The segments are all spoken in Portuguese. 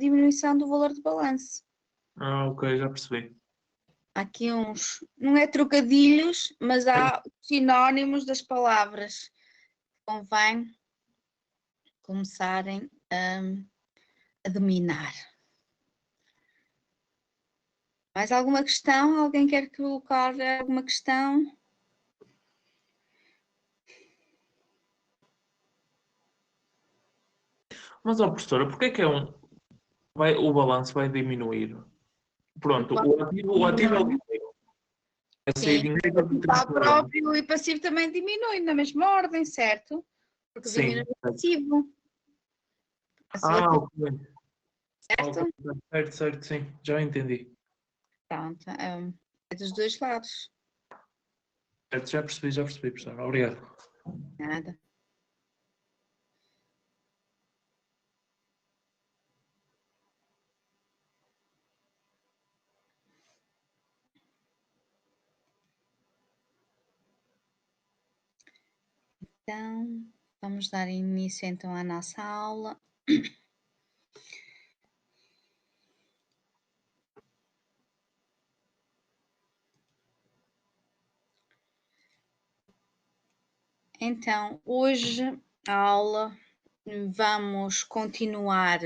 diminuição do valor de balanço. Ok, já percebi. Há aqui uns, não é trocadilhos, mas há sinónimos das palavras. Convém começarem a dominar. Mais alguma questão? Alguém quer colocar alguma questão? Mas, professora, porquê que o balanço vai diminuir? Pronto, o ativo é o dinheiro. É sair dinheiro O capital próprio e passivo também diminui na mesma ordem, certo? Porque diminui o passivo. Ok. Certo? Ok, certo, sim, já entendi. Pronto, é dos dois lados. Certo, já percebi, professora. Obrigado. Nada. Então, vamos dar início então à nossa aula. Então, hoje a aula vamos continuar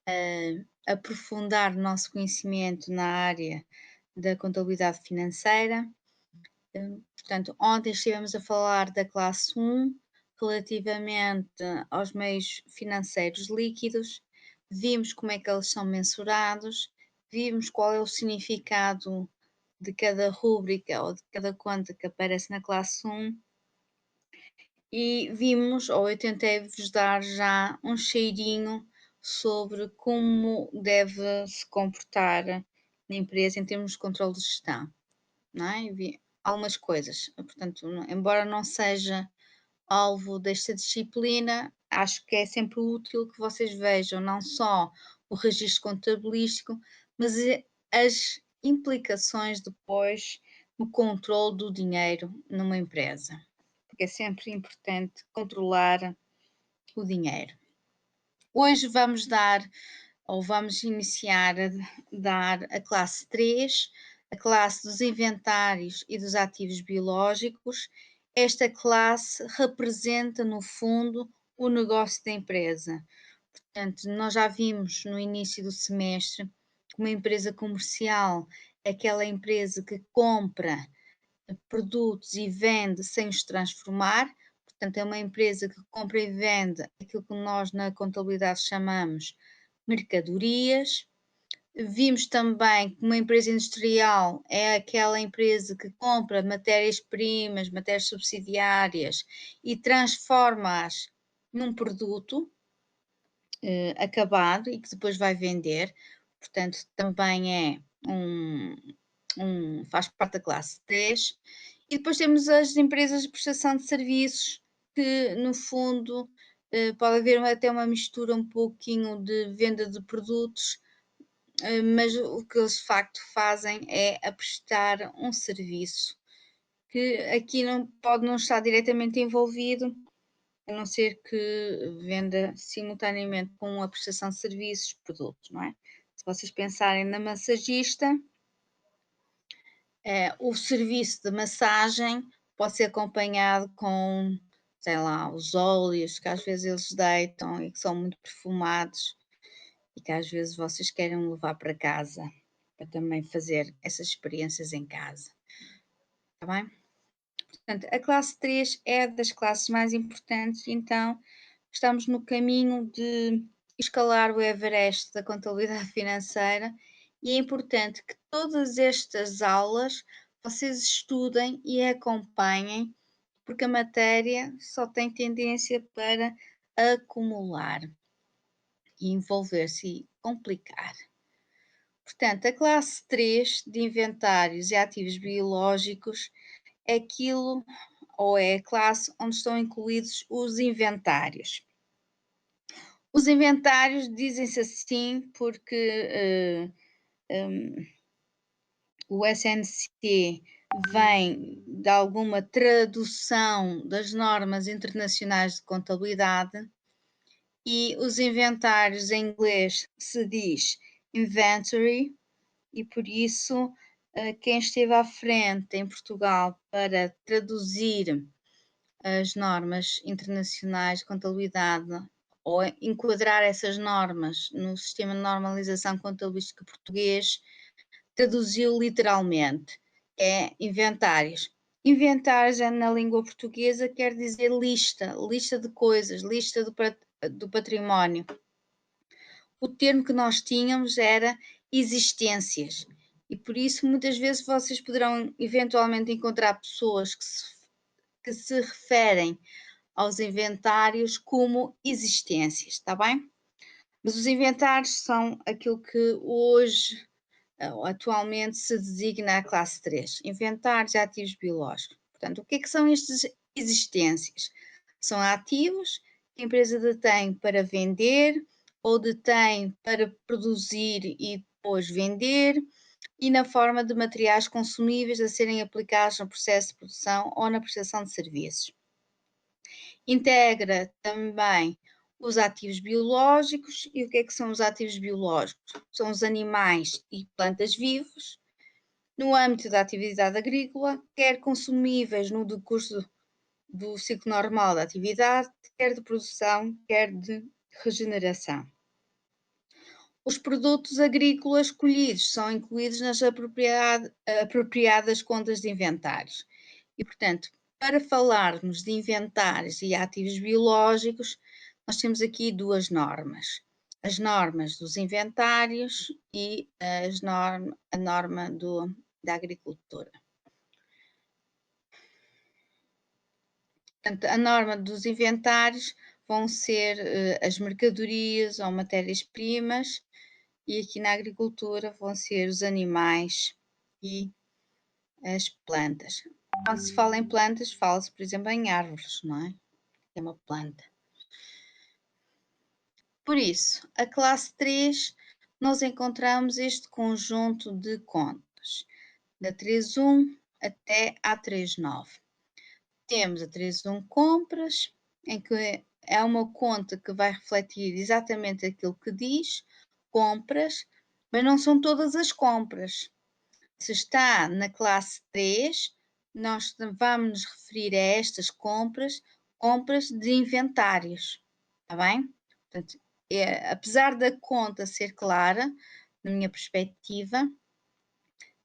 a aprofundar o nosso conhecimento na área da contabilidade financeira. Portanto, ontem estivemos a falar da classe 1 relativamente aos meios financeiros líquidos, vimos como é que eles são mensurados, vimos qual é o significado de cada rúbrica ou de cada conta que aparece na classe 1 e vimos, ou eu tentei-vos dar já um cheirinho sobre como deve se comportar na empresa em termos de controle de gestão, não é? Vi algumas coisas, portanto, embora não seja alvo desta disciplina, acho que é sempre útil que vocês vejam não só o registro contabilístico, mas as implicações depois no controle do dinheiro numa empresa, porque é sempre importante controlar o dinheiro. Hoje vamos iniciar a dar a classe 3, a classe dos inventários e dos ativos biológicos. Esta classe representa, no fundo, o negócio da empresa. Portanto, nós já vimos no início do semestre que uma empresa comercial é aquela empresa que compra produtos e vende sem os transformar. Portanto, é uma empresa que compra e vende aquilo que nós na contabilidade chamamos mercadorias. Vimos também que uma empresa industrial é aquela empresa que compra matérias-primas, matérias subsidiárias e transforma-as num produto acabado e que depois vai vender. Portanto, também é faz parte da classe 3. E depois temos as empresas de prestação de serviços, que no fundo pode haver até uma mistura um pouquinho de venda de produtos, mas o que eles de facto fazem é a prestar um serviço que aqui não pode não estar diretamente envolvido, a não ser que venda simultaneamente com a prestação de serviços, produtos, não é? Se vocês pensarem na massagista, o serviço de massagem pode ser acompanhado com, sei lá, os óleos que às vezes eles deitam e que são muito perfumados e que às vezes vocês querem levar para casa para também fazer essas experiências em casa. Está bem? Portanto, a classe 3 é das classes mais importantes, então estamos no caminho de escalar o Everest da contabilidade financeira e é importante que todas estas aulas vocês estudem e acompanhem, porque a matéria só tem tendência para acumular e envolver-se e complicar. Portanto, a classe 3 de inventários e ativos biológicos é aquilo, ou é a classe onde estão incluídos os inventários. Os inventários dizem-se assim porque o SNC vem de alguma tradução das normas internacionais de contabilidade E os inventários em inglês se diz inventory, e por isso quem esteve à frente em Portugal para traduzir as normas internacionais de contabilidade ou enquadrar essas normas no sistema de normalização contabilística português, traduziu literalmente, é inventários. Inventários na língua portuguesa quer dizer lista, lista de coisas, lista do património. O termo que nós tínhamos era existências. E por isso, muitas vezes, vocês poderão eventualmente encontrar pessoas que se referem aos inventários como existências, está bem? Mas os inventários são aquilo que hoje, atualmente, se designa a classe 3, inventários de ativos biológicos. Portanto, o que é que são estas existências? São ativos que a empresa detém para vender ou detém para produzir e depois vender, e na forma de materiais consumíveis a serem aplicados no processo de produção ou na prestação de serviços. Integra também os ativos biológicos. E o que é que são os ativos biológicos? São os animais e plantas vivos, no âmbito da atividade agrícola, quer consumíveis no decurso do ciclo normal da atividade, quer de produção, quer de regeneração. Os produtos agrícolas colhidos são incluídos nas apropriadas contas de inventários. E, portanto, para falarmos de inventários e ativos biológicos, nós temos aqui duas normas. As normas dos inventários e a norma da agricultura. Portanto, a norma dos inventários vão ser as mercadorias ou matérias-primas, e aqui na agricultura vão ser os animais e as plantas. Quando se fala em plantas, fala-se, por exemplo, em árvores, não é? É uma planta. Por isso, a classe 3, nós encontramos este conjunto de contas, da 3.1 até à 3.9. Temos a 3.1 compras, em que é uma conta que vai refletir exatamente aquilo que diz, compras, mas não são todas as compras. Se está na classe 3, nós vamos nos referir a estas compras de inventários, está bem? Portanto, apesar da conta ser clara, na minha perspectiva,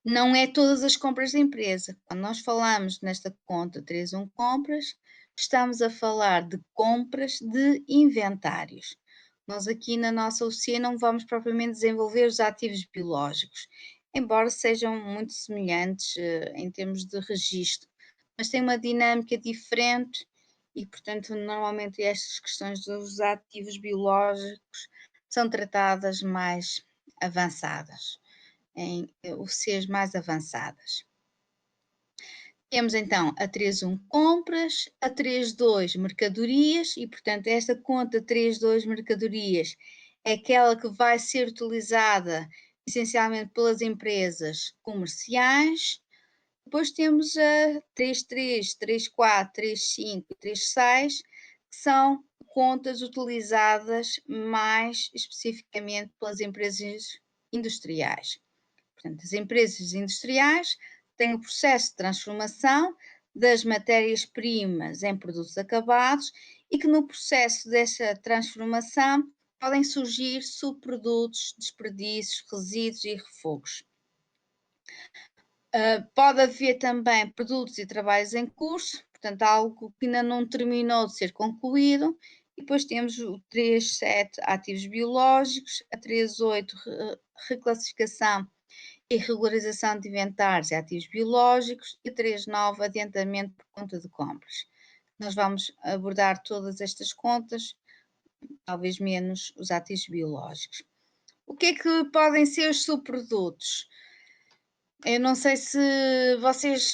não é todas as compras da empresa. Quando nós falamos nesta conta 3.1 compras, estamos a falar de compras de inventários. Nós aqui na nossa OC não vamos propriamente desenvolver os ativos biológicos, embora sejam muito semelhantes em termos de registro, mas tem uma dinâmica diferente e, portanto, normalmente estas questões dos ativos biológicos são tratadas mais avançadas, em OCs mais avançadas. Temos então a 3.1 compras, a 3.2 mercadorias e, portanto, esta conta 3.2 mercadorias é aquela que vai ser utilizada essencialmente pelas empresas comerciais. Depois temos a 3.3, 3.4, 3.5 e 3.6, que são contas utilizadas mais especificamente pelas empresas industriais. Portanto, as empresas industriais têm o processo de transformação das matérias-primas em produtos acabados e que no processo dessa transformação podem surgir subprodutos, desperdícios, resíduos e refogos. Pode haver também produtos e trabalhos em curso, portanto, algo que ainda não terminou de ser concluído. E depois temos o 3.7 ativos biológicos, a 3.8 reclassificação e regularização de inventários e ativos biológicos e 3.9 adiantamento por conta de compras. Nós vamos abordar todas estas contas, talvez menos os ativos biológicos. O que é que podem ser os subprodutos? Eu não sei se vocês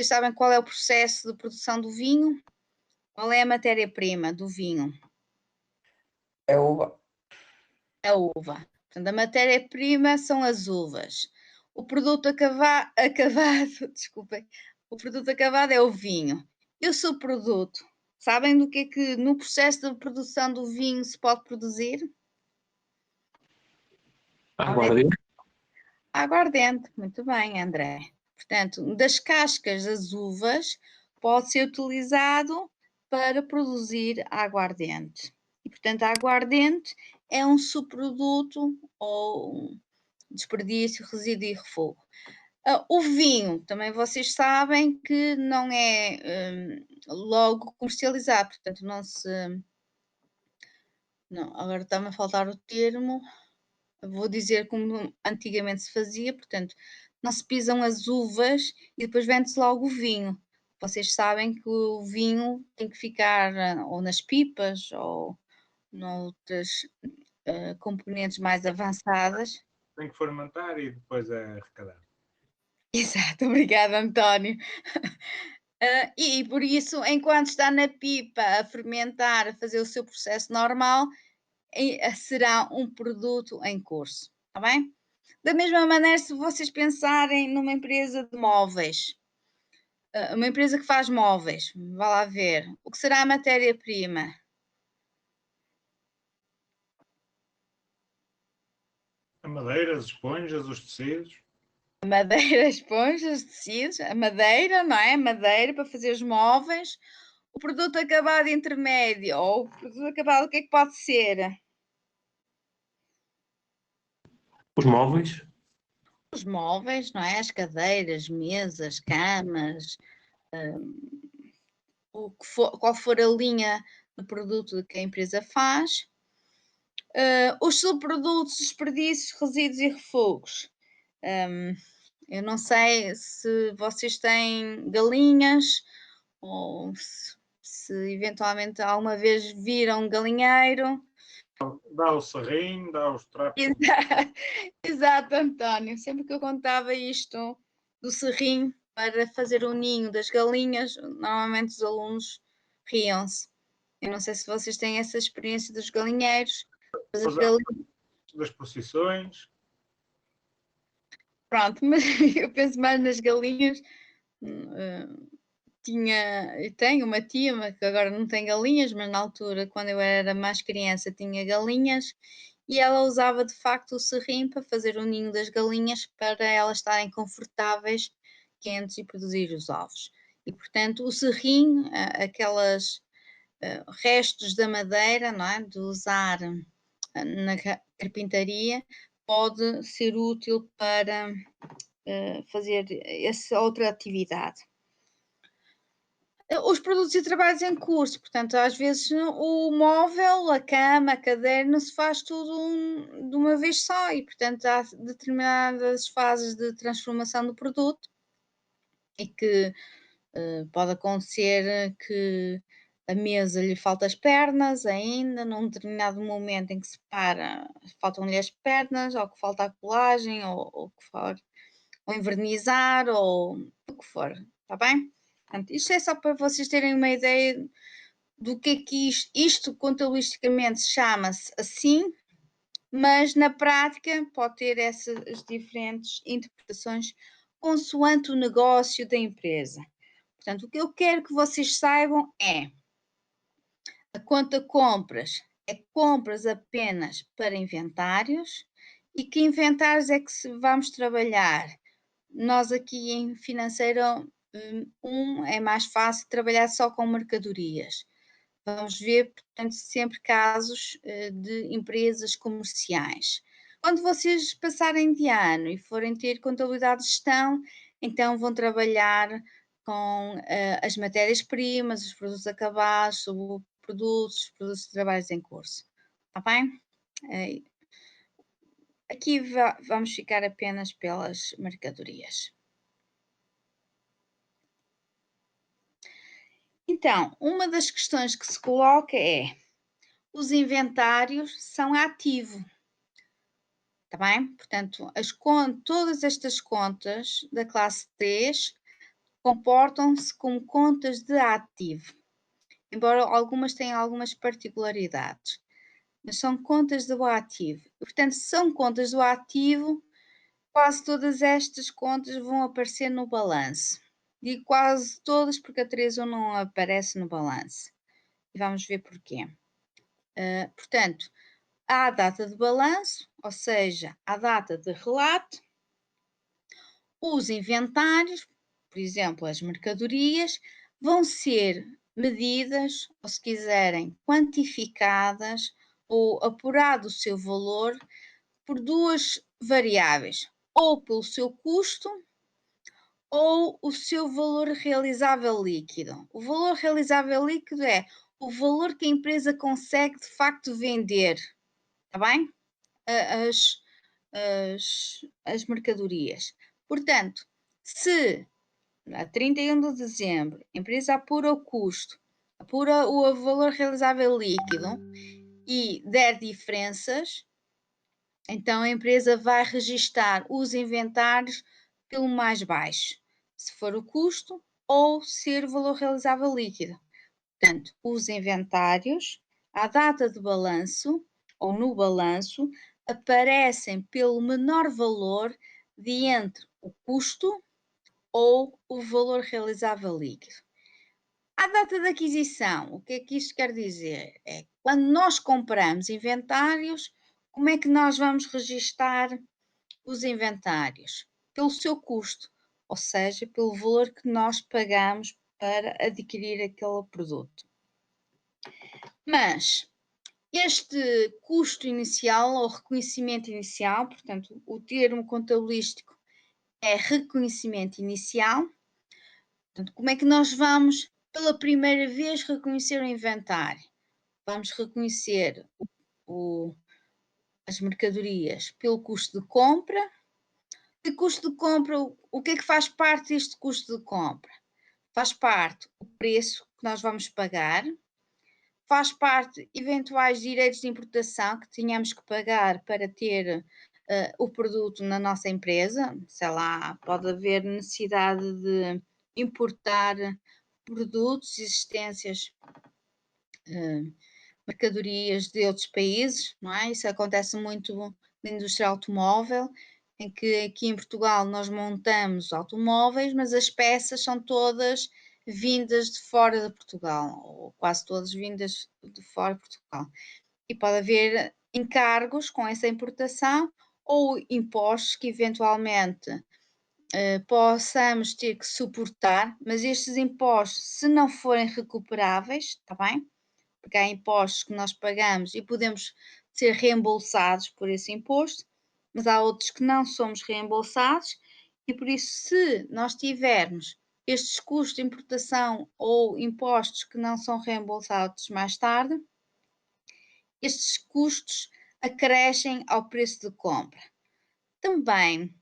sabem qual é o processo de produção do vinho. Qual é a matéria-prima do vinho? É uva. A uva. Portanto, a matéria-prima são as uvas. O produto acabado, desculpem, o produto acabado é o vinho. E o subproduto? Sabem do que é que no processo de produção do vinho se pode produzir? Aguardente. Aguardente, muito bem, André. Portanto, das cascas das uvas pode ser utilizado para produzir aguardente. E, portanto, a aguardente é um subproduto ou desperdício, resíduo e refogo. O vinho, também vocês sabem que não é logo comercializado, portanto, não se. Não, agora está-me a faltar o termo. Vou dizer como antigamente se fazia, portanto, não se pisam as uvas e depois vende-se logo o vinho. Vocês sabem que o vinho tem que ficar ou nas pipas ou noutras componentes mais avançadas. Tem que fermentar e depois é arrecadado. Exato, obrigada, António. E por isso, enquanto está na pipa a fermentar, a fazer o seu processo normal, será um produto em curso, está bem? Da mesma maneira, se vocês pensarem numa empresa de móveis, uma empresa que faz móveis, vá lá ver, o que será a matéria-prima? A madeira, as esponjas, os tecidos. A madeira, as esponjas, os tecidos, a madeira, não é? A madeira para fazer os móveis. O produto acabado intermédio, ou o produto acabado, o que é que pode ser? Os móveis. Os móveis, não é? As cadeiras, mesas, camas, qual for a linha de produto que a empresa faz. Os subprodutos, desperdícios, resíduos e refogos. Eu não sei se vocês têm galinhas ou se eventualmente alguma vez viram um galinheiro. Dá o serrinho, dá os trapos. Exato, António. Sempre que eu contava isto do serrinho para fazer o ninho das galinhas, normalmente os alunos riam-se. Eu não sei se vocês têm essa experiência dos galinheiros. Mas as galinhas... Das procissões. Pronto, mas eu penso mais nas galinhas. Tenho uma tia que agora não tem galinhas, mas na altura, quando eu era mais criança, tinha galinhas e ela usava de facto o serrim para fazer o ninho das galinhas para elas estarem confortáveis, quentes e produzir os ovos. E portanto, o serrim, aquelas restos da madeira, não é? De usar na carpintaria, pode ser útil para fazer essa outra atividade. Os produtos e trabalhos em curso, portanto, às vezes o móvel, a cama, a cadeira, não se faz tudo de uma vez só e, portanto, há determinadas fases de transformação do produto e que pode acontecer que a mesa lhe falta as pernas ainda, num determinado momento em que se para, faltam-lhe as pernas, ou que falta a colagem, ou o que for, ou envernizar, ou o que for, está bem? Portanto, isto é só para vocês terem uma ideia do que é que isto contabilisticamente chama-se assim, mas na prática pode ter essas diferentes interpretações consoante o negócio da empresa. Portanto, o que eu quero que vocês saibam é a conta compras é compras apenas para inventários e que inventários é que vamos trabalhar. Nós aqui em financeiro é mais fácil trabalhar só com mercadorias. Vamos ver, portanto, sempre casos de empresas comerciais. Quando vocês passarem de ano e forem ter contabilidade de gestão, então vão trabalhar com as matérias-primas, os produtos acabados, os produtos de trabalhos em curso. Está bem? Aqui vamos ficar apenas pelas mercadorias. Então, uma das questões que se coloca é: os inventários são ativo, está bem? Portanto, todas estas contas da classe 3 comportam-se como contas de ativo, embora algumas tenham algumas particularidades, mas são contas do ativo. Portanto, se são contas do ativo, quase todas estas contas vão aparecer no balanço. Digo quase todas porque a 3 não aparece no balanço. e vamos ver porquê. Portanto, à data de balanço, ou seja, à data de relato, os inventários, por exemplo, as mercadorias, vão ser medidas, ou se quiserem, quantificadas ou apurado o seu valor por duas variáveis, ou pelo seu custo ou o seu valor realizável líquido. O valor realizável líquido é o valor que a empresa consegue de facto vender, está bem? As mercadorias. Portanto, se a 31 de dezembro a empresa apura o custo, apura o valor realizável líquido e der diferenças, então a empresa vai registar os inventários pelo mais baixo, se for o custo ou ser o valor realizável líquido. Portanto, os inventários, à data de balanço ou no balanço, aparecem pelo menor valor de entre o custo ou o valor realizável líquido. À data de aquisição, o que é que isto quer dizer? É quando nós compramos inventários, como é que nós vamos registar os inventários? Pelo seu custo, ou seja, pelo valor que nós pagamos para adquirir aquele produto. Mas este custo inicial ou reconhecimento inicial, portanto, o termo contabilístico é reconhecimento inicial. Portanto, como é que nós vamos pela primeira vez reconhecer o inventário? Vamos reconhecer as mercadorias pelo custo de compra. De custo de compra, o que é que faz parte deste custo de compra? Faz parte o preço que nós vamos pagar, faz parte eventuais direitos de importação que tínhamos que pagar para ter o produto na nossa empresa, sei lá, pode haver necessidade de importar produtos, existências, mercadorias de outros países, não é? Isso acontece muito na indústria automóvel, em que aqui em Portugal nós montamos automóveis, mas as peças são todas vindas de fora de Portugal, ou quase todas vindas de fora de Portugal. E pode haver encargos com essa importação ou impostos que eventualmente possamos ter que suportar, mas estes impostos, se não forem recuperáveis, está bem? Porque há impostos que nós pagamos e podemos ser reembolsados por esse imposto, mas há outros que não somos reembolsados e por isso, se nós tivermos estes custos de importação ou impostos que não são reembolsados mais tarde, estes custos acrescem ao preço de compra. Também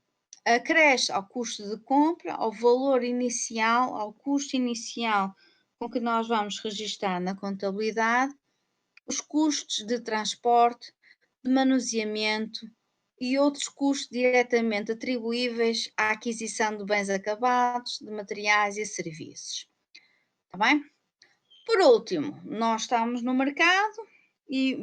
acresce ao custo de compra, ao valor inicial, ao custo inicial com que nós vamos registar na contabilidade, os custos de transporte, de manuseamento e outros custos diretamente atribuíveis à aquisição de bens acabados, de materiais e serviços. Está bem? Por último, nós estamos no mercado e,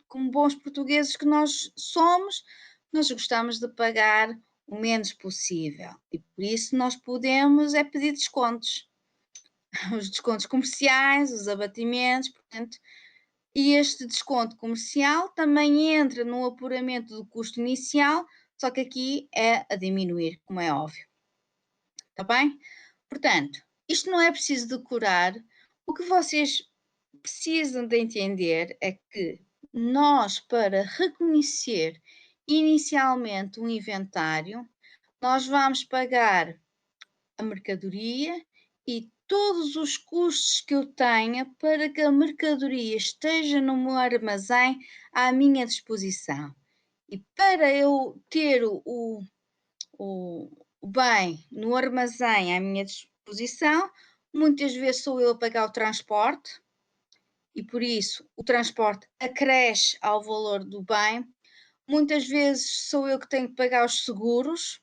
como bons portugueses que nós somos, nós gostamos de pagar o menos possível e por isso nós podemos pedir descontos. Os descontos comerciais, os abatimentos, portanto, e este desconto comercial também entra no apuramento do custo inicial, só que aqui é a diminuir, como é óbvio. Está bem? Portanto, isto não é preciso decorar. O que vocês precisam de entender é que nós, para reconhecer inicialmente um inventário, nós vamos pagar a mercadoria e todos os custos que eu tenha para que a mercadoria esteja no meu armazém à minha disposição. E para eu ter o bem no armazém à minha disposição, muitas vezes sou eu a pagar o transporte e por isso o transporte acresce ao valor do bem. Muitas vezes sou eu que tenho que pagar os seguros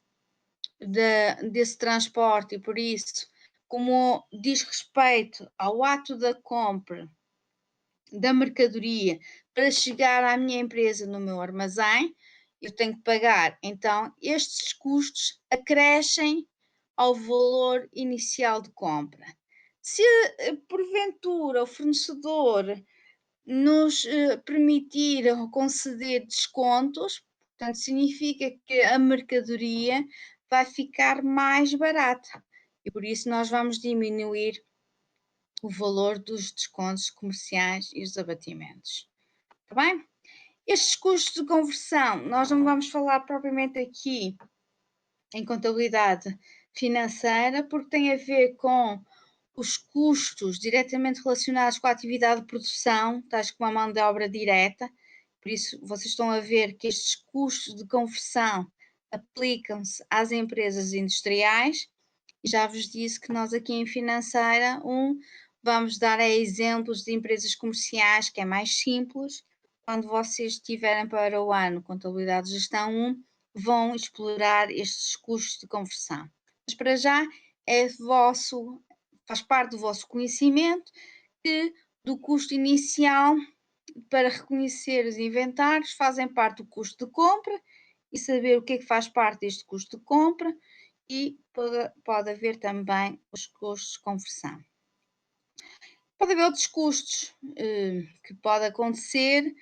desse transporte e por isso, como diz respeito ao ato da compra da mercadoria para chegar à minha empresa no meu armazém, eu tenho que pagar. Então, estes custos acrescem ao valor inicial de compra. Se porventura o fornecedor nos permitir ou conceder descontos, portanto, significa que a mercadoria vai ficar mais barata e por isso nós vamos diminuir o valor dos descontos comerciais e os abatimentos. Está bem? Estes custos de conversão, nós não vamos falar propriamente aqui em contabilidade financeira, porque tem a ver com os custos diretamente relacionados com a atividade de produção, tais como a mão de obra direta. Por isso, vocês estão a ver que estes custos de conversão aplicam-se às empresas industriais. E já vos disse que nós aqui em financeira, vamos dar exemplos de empresas comerciais, que é mais simples. Quando vocês tiverem para o ano contabilidade de gestão 1, vão explorar estes custos de conversão. Mas para já faz parte do vosso conhecimento que do custo inicial para reconhecer os inventários fazem parte do custo de compra e saber o que é que faz parte deste custo de compra e pode haver também os custos de conversão. Pode haver outros custos que pode acontecer,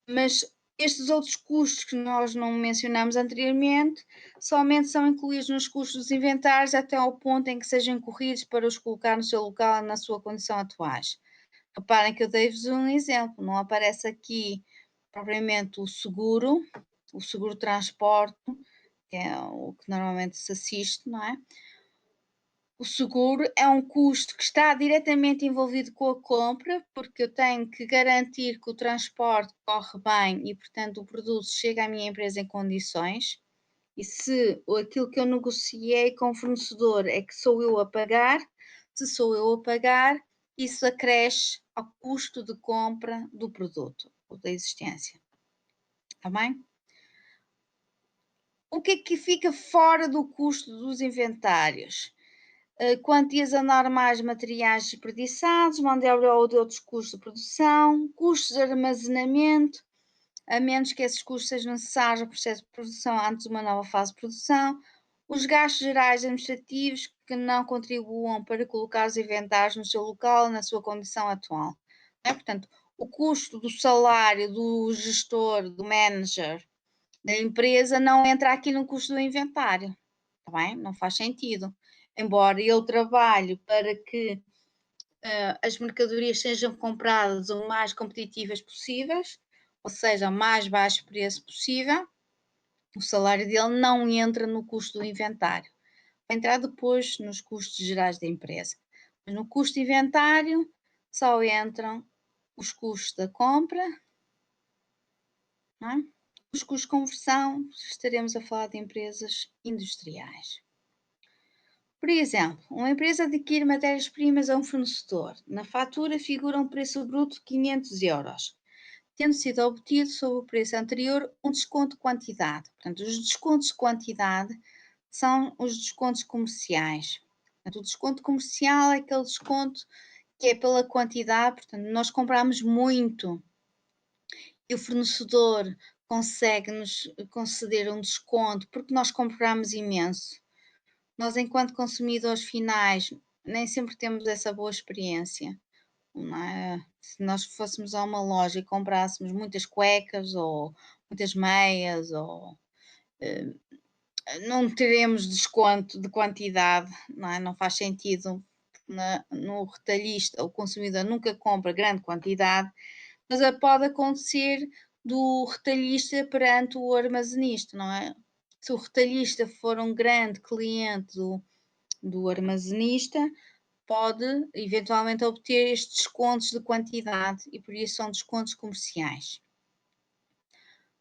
mas estes outros custos que nós não mencionamos anteriormente somente são incluídos nos custos dos inventários até ao ponto em que sejam incorridos para os colocar no seu local na sua condição atuais. Reparem que eu dei-vos um exemplo, não aparece aqui propriamente o seguro transporte, que é o que normalmente se assiste, não é? O seguro é um custo que está diretamente envolvido com a compra, porque eu tenho que garantir que o transporte corre bem e, portanto, o produto chega à minha empresa em condições. E se aquilo que eu negociei com o fornecedor é que sou eu a pagar, se sou eu a pagar, isso acresce ao custo de compra do produto ou da existência. Está bem? O que é que fica fora do custo dos inventários? Quantias anormais de materiais desperdiçados, mão de obra ou de outros custos de produção, custos de armazenamento, a menos que esses custos sejam necessários ao processo de produção antes de uma nova fase de produção, os gastos gerais administrativos que não contribuam para colocar os inventários no seu local na sua condição atual. Portanto, o custo do salário do gestor, do manager da empresa não entra aqui no custo do inventário. Está bem? Não faz sentido. Embora eu trabalhe para que as mercadorias sejam compradas o mais competitivas possíveis, ou seja, ao mais baixo preço possível, o salário dele não entra no custo do inventário. Vai entrar depois nos custos gerais da empresa. Mas no custo de inventário só entram os custos da compra, não é? Os custos de conversão, estaremos a falar de empresas industriais. Por exemplo, uma empresa adquire matérias-primas a um fornecedor. Na fatura figura um preço bruto de 500 euros, tendo sido obtido sobre o preço anterior um desconto de quantidade. Portanto, os descontos de quantidade são os descontos comerciais. Portanto, o desconto comercial é aquele desconto que é pela quantidade. Portanto, nós compramos muito e o fornecedor consegue-nos conceder um desconto porque nós compramos imenso. Nós, enquanto consumidores finais, nem sempre temos essa boa experiência. Não é? Se nós fôssemos a uma loja e comprássemos muitas cuecas ou muitas meias, não teremos desconto de quantidade, não é? Não faz sentido. No retalhista, o consumidor nunca compra grande quantidade, mas pode acontecer do retalhista perante o armazenista, não é? Se o retalhista for um grande cliente do armazenista, pode eventualmente obter estes descontos de quantidade e por isso são descontos comerciais.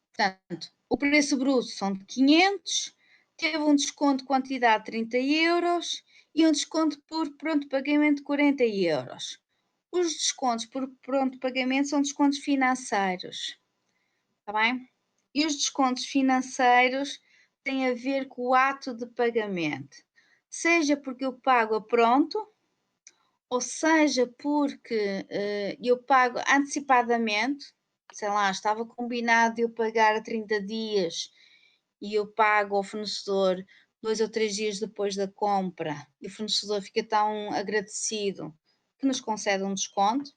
Portanto, o preço bruto são de 500, teve um desconto de quantidade de 30 euros e um desconto por pronto pagamento de 40 euros. Os descontos por pronto pagamento são descontos financeiros, está bem? E os descontos financeiros têm a ver com o ato de pagamento, seja porque eu pago a pronto, ou seja porque eu pago antecipadamente, sei lá, estava combinado de eu pagar a 30 dias e eu pago ao fornecedor 2 ou 3 dias depois da compra e o fornecedor fica tão agradecido que nos concede um desconto.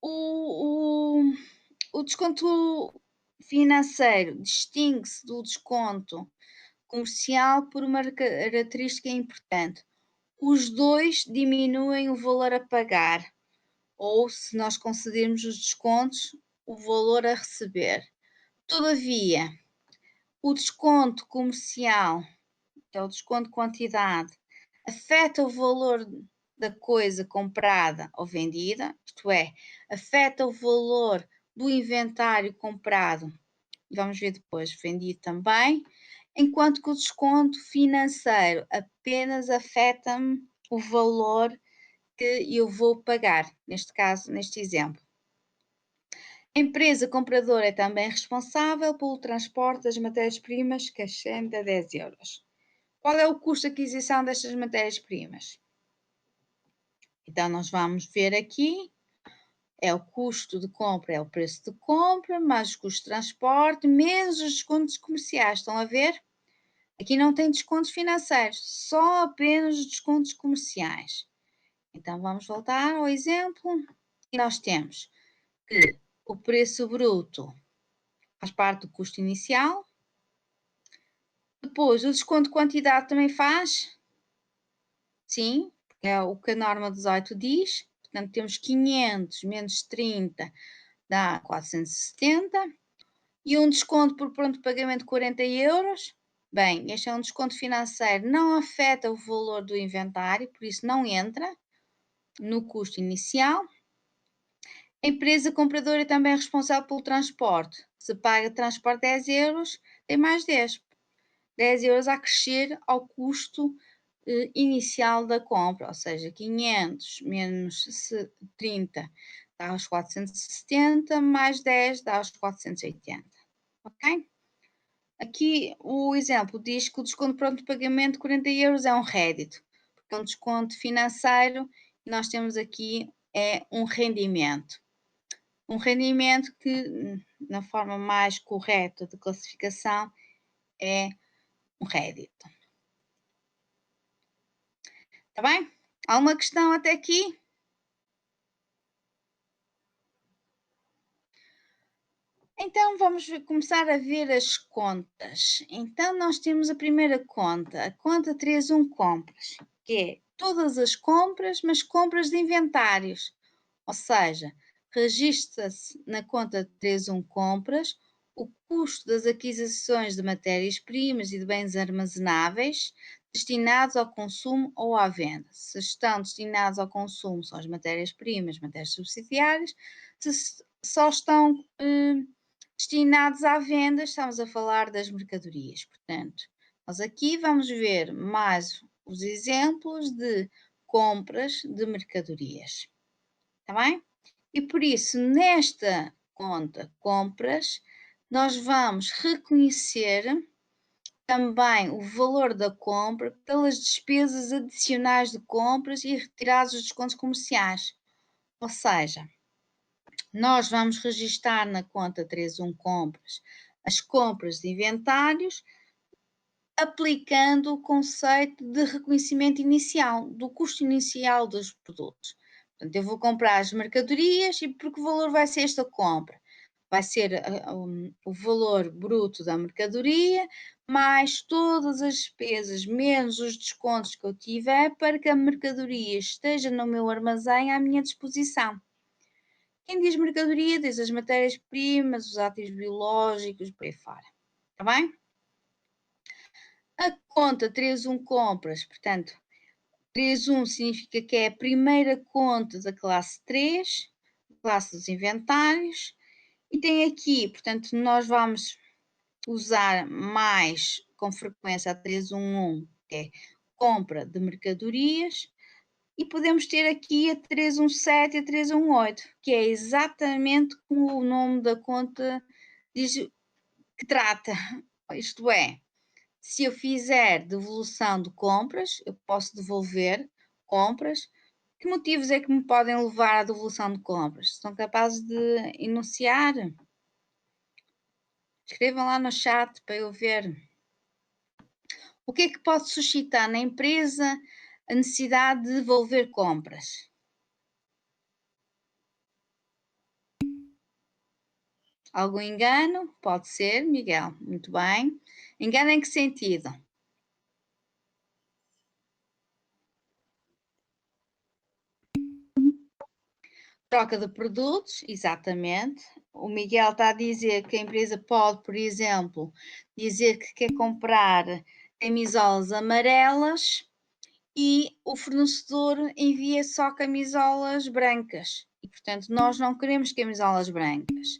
O desconto financeiro distingue-se do desconto comercial por uma característica importante. Os dois diminuem o valor a pagar, ou, se nós concedermos os descontos, o valor a receber. Todavia, o desconto comercial, que é o desconto de quantidade, afeta o valor da coisa comprada ou vendida, isto é, afeta o valor do inventário comprado, e vamos ver depois, vendido também, enquanto que o desconto financeiro apenas afeta-me o valor que eu vou pagar, neste caso, neste exemplo. A empresa compradora é também responsável pelo transporte das matérias-primas, que ascende a 10 euros. Qual é o custo de aquisição destas matérias-primas? Então, nós vamos ver aqui, é o custo de compra, é o preço de compra, mais os custos de transporte, menos os descontos comerciais. Estão a ver? Aqui não tem descontos financeiros, só apenas os descontos comerciais. Então, vamos voltar ao exemplo. E nós temos que o preço bruto faz parte do custo inicial. Depois, o desconto de quantidade também faz. Sim, é o que a norma 18 diz. Portanto, temos 500 menos 30 dá 470. E um desconto por pronto pagamento de 40 euros. Bem, este é um desconto financeiro, não afeta o valor do inventário, por isso não entra no custo inicial. A empresa compradora também é responsável pelo transporte. Se paga transporte 10 euros, tem mais 10. 10 euros a crescer ao custo inicial da compra, ou seja, 500 menos 30 dá aos 470, mais 10 dá aos 480. Ok? Aqui o exemplo diz que o desconto pronto de pagamento de 40 euros é um rédito, porque é um desconto financeiro e nós temos aqui um rendimento. Um rendimento que, na forma mais correta de classificação, é um rédito. Está bem? Alguma questão até aqui? Então, vamos começar a ver as contas. Então, nós temos a primeira conta, a conta 31 compras, que é todas as compras, mas compras de inventários. Ou seja, registra-se na conta 31 compras o custo das aquisições de matérias-primas e de bens armazenáveis destinados ao consumo ou à venda. Se estão destinados ao consumo, são as matérias-primas, matérias subsidiárias. Se só estão destinados à venda, estamos a falar das mercadorias. Portanto, nós aqui vamos ver mais os exemplos de compras de mercadorias. Está bem? E por isso, nesta conta compras, nós vamos reconhecer também o valor da compra pelas despesas adicionais de compras e retirados os descontos comerciais. Ou seja, nós vamos registar na conta 31 compras as compras de inventários, aplicando o conceito de reconhecimento inicial, do custo inicial dos produtos. Portanto, eu vou comprar as mercadorias e por que valor vai ser esta compra? Vai ser o valor bruto da mercadoria, mais todas as despesas, menos os descontos que eu tiver, para que a mercadoria esteja no meu armazém à minha disposição. Quem diz mercadoria diz as matérias-primas, os ativos biológicos, por aí fora. Está bem? A conta 31 compras, portanto, 31 significa que é a primeira conta da classe 3, classe dos inventários, e tem aqui, portanto, nós vamos usar mais com frequência a 311, que é compra de mercadorias, e podemos ter aqui a 317 e a 318, que é exatamente como o nome da conta diz que trata. Isto é, se eu fizer devolução de compras, eu posso devolver compras. Que motivos é que me podem levar à devolução de compras? São capazes de enunciar? Escrevam lá no chat para eu ver. O que é que pode suscitar na empresa a necessidade de devolver compras? Algum engano? Pode ser, Miguel. Muito bem. Engano em que sentido? Troca de produtos, exatamente. O Miguel está a dizer que a empresa pode, por exemplo, dizer que quer comprar camisolas amarelas e o fornecedor envia só camisolas brancas. E, portanto, nós não queremos camisolas brancas.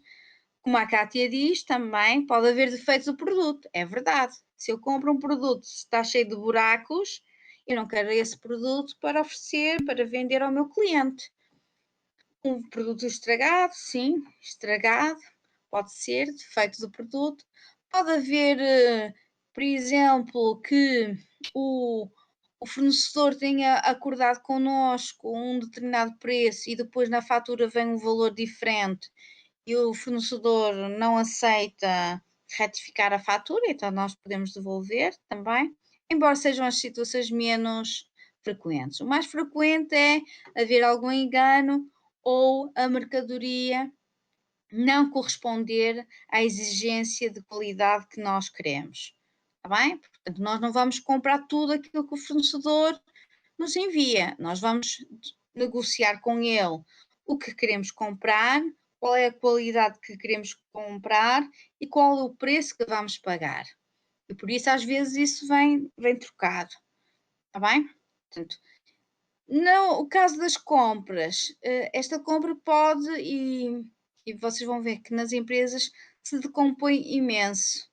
Como a Kátia diz, também pode haver defeitos do produto. É verdade. Se eu compro um produto que está cheio de buracos, eu não quero esse produto para oferecer, para vender ao meu cliente. Um produto estragado, sim, estragado, pode ser, defeito do produto. Pode haver, por exemplo, que o fornecedor tenha acordado connosco um determinado preço e depois na fatura vem um valor diferente e o fornecedor não aceita retificar a fatura, então nós podemos devolver também, embora sejam as situações menos frequentes. O mais frequente é haver algum engano ou a mercadoria não corresponder à exigência de qualidade que nós queremos. Está bem? Portanto, nós não vamos comprar tudo aquilo que o fornecedor nos envia. Nós vamos negociar com ele o que queremos comprar, qual é a qualidade que queremos comprar e qual é o preço que vamos pagar. E por isso, às vezes, isso vem trocado. Está bem? Portanto, no caso das compras, esta compra pode, e vocês vão ver que nas empresas se decompõe imenso,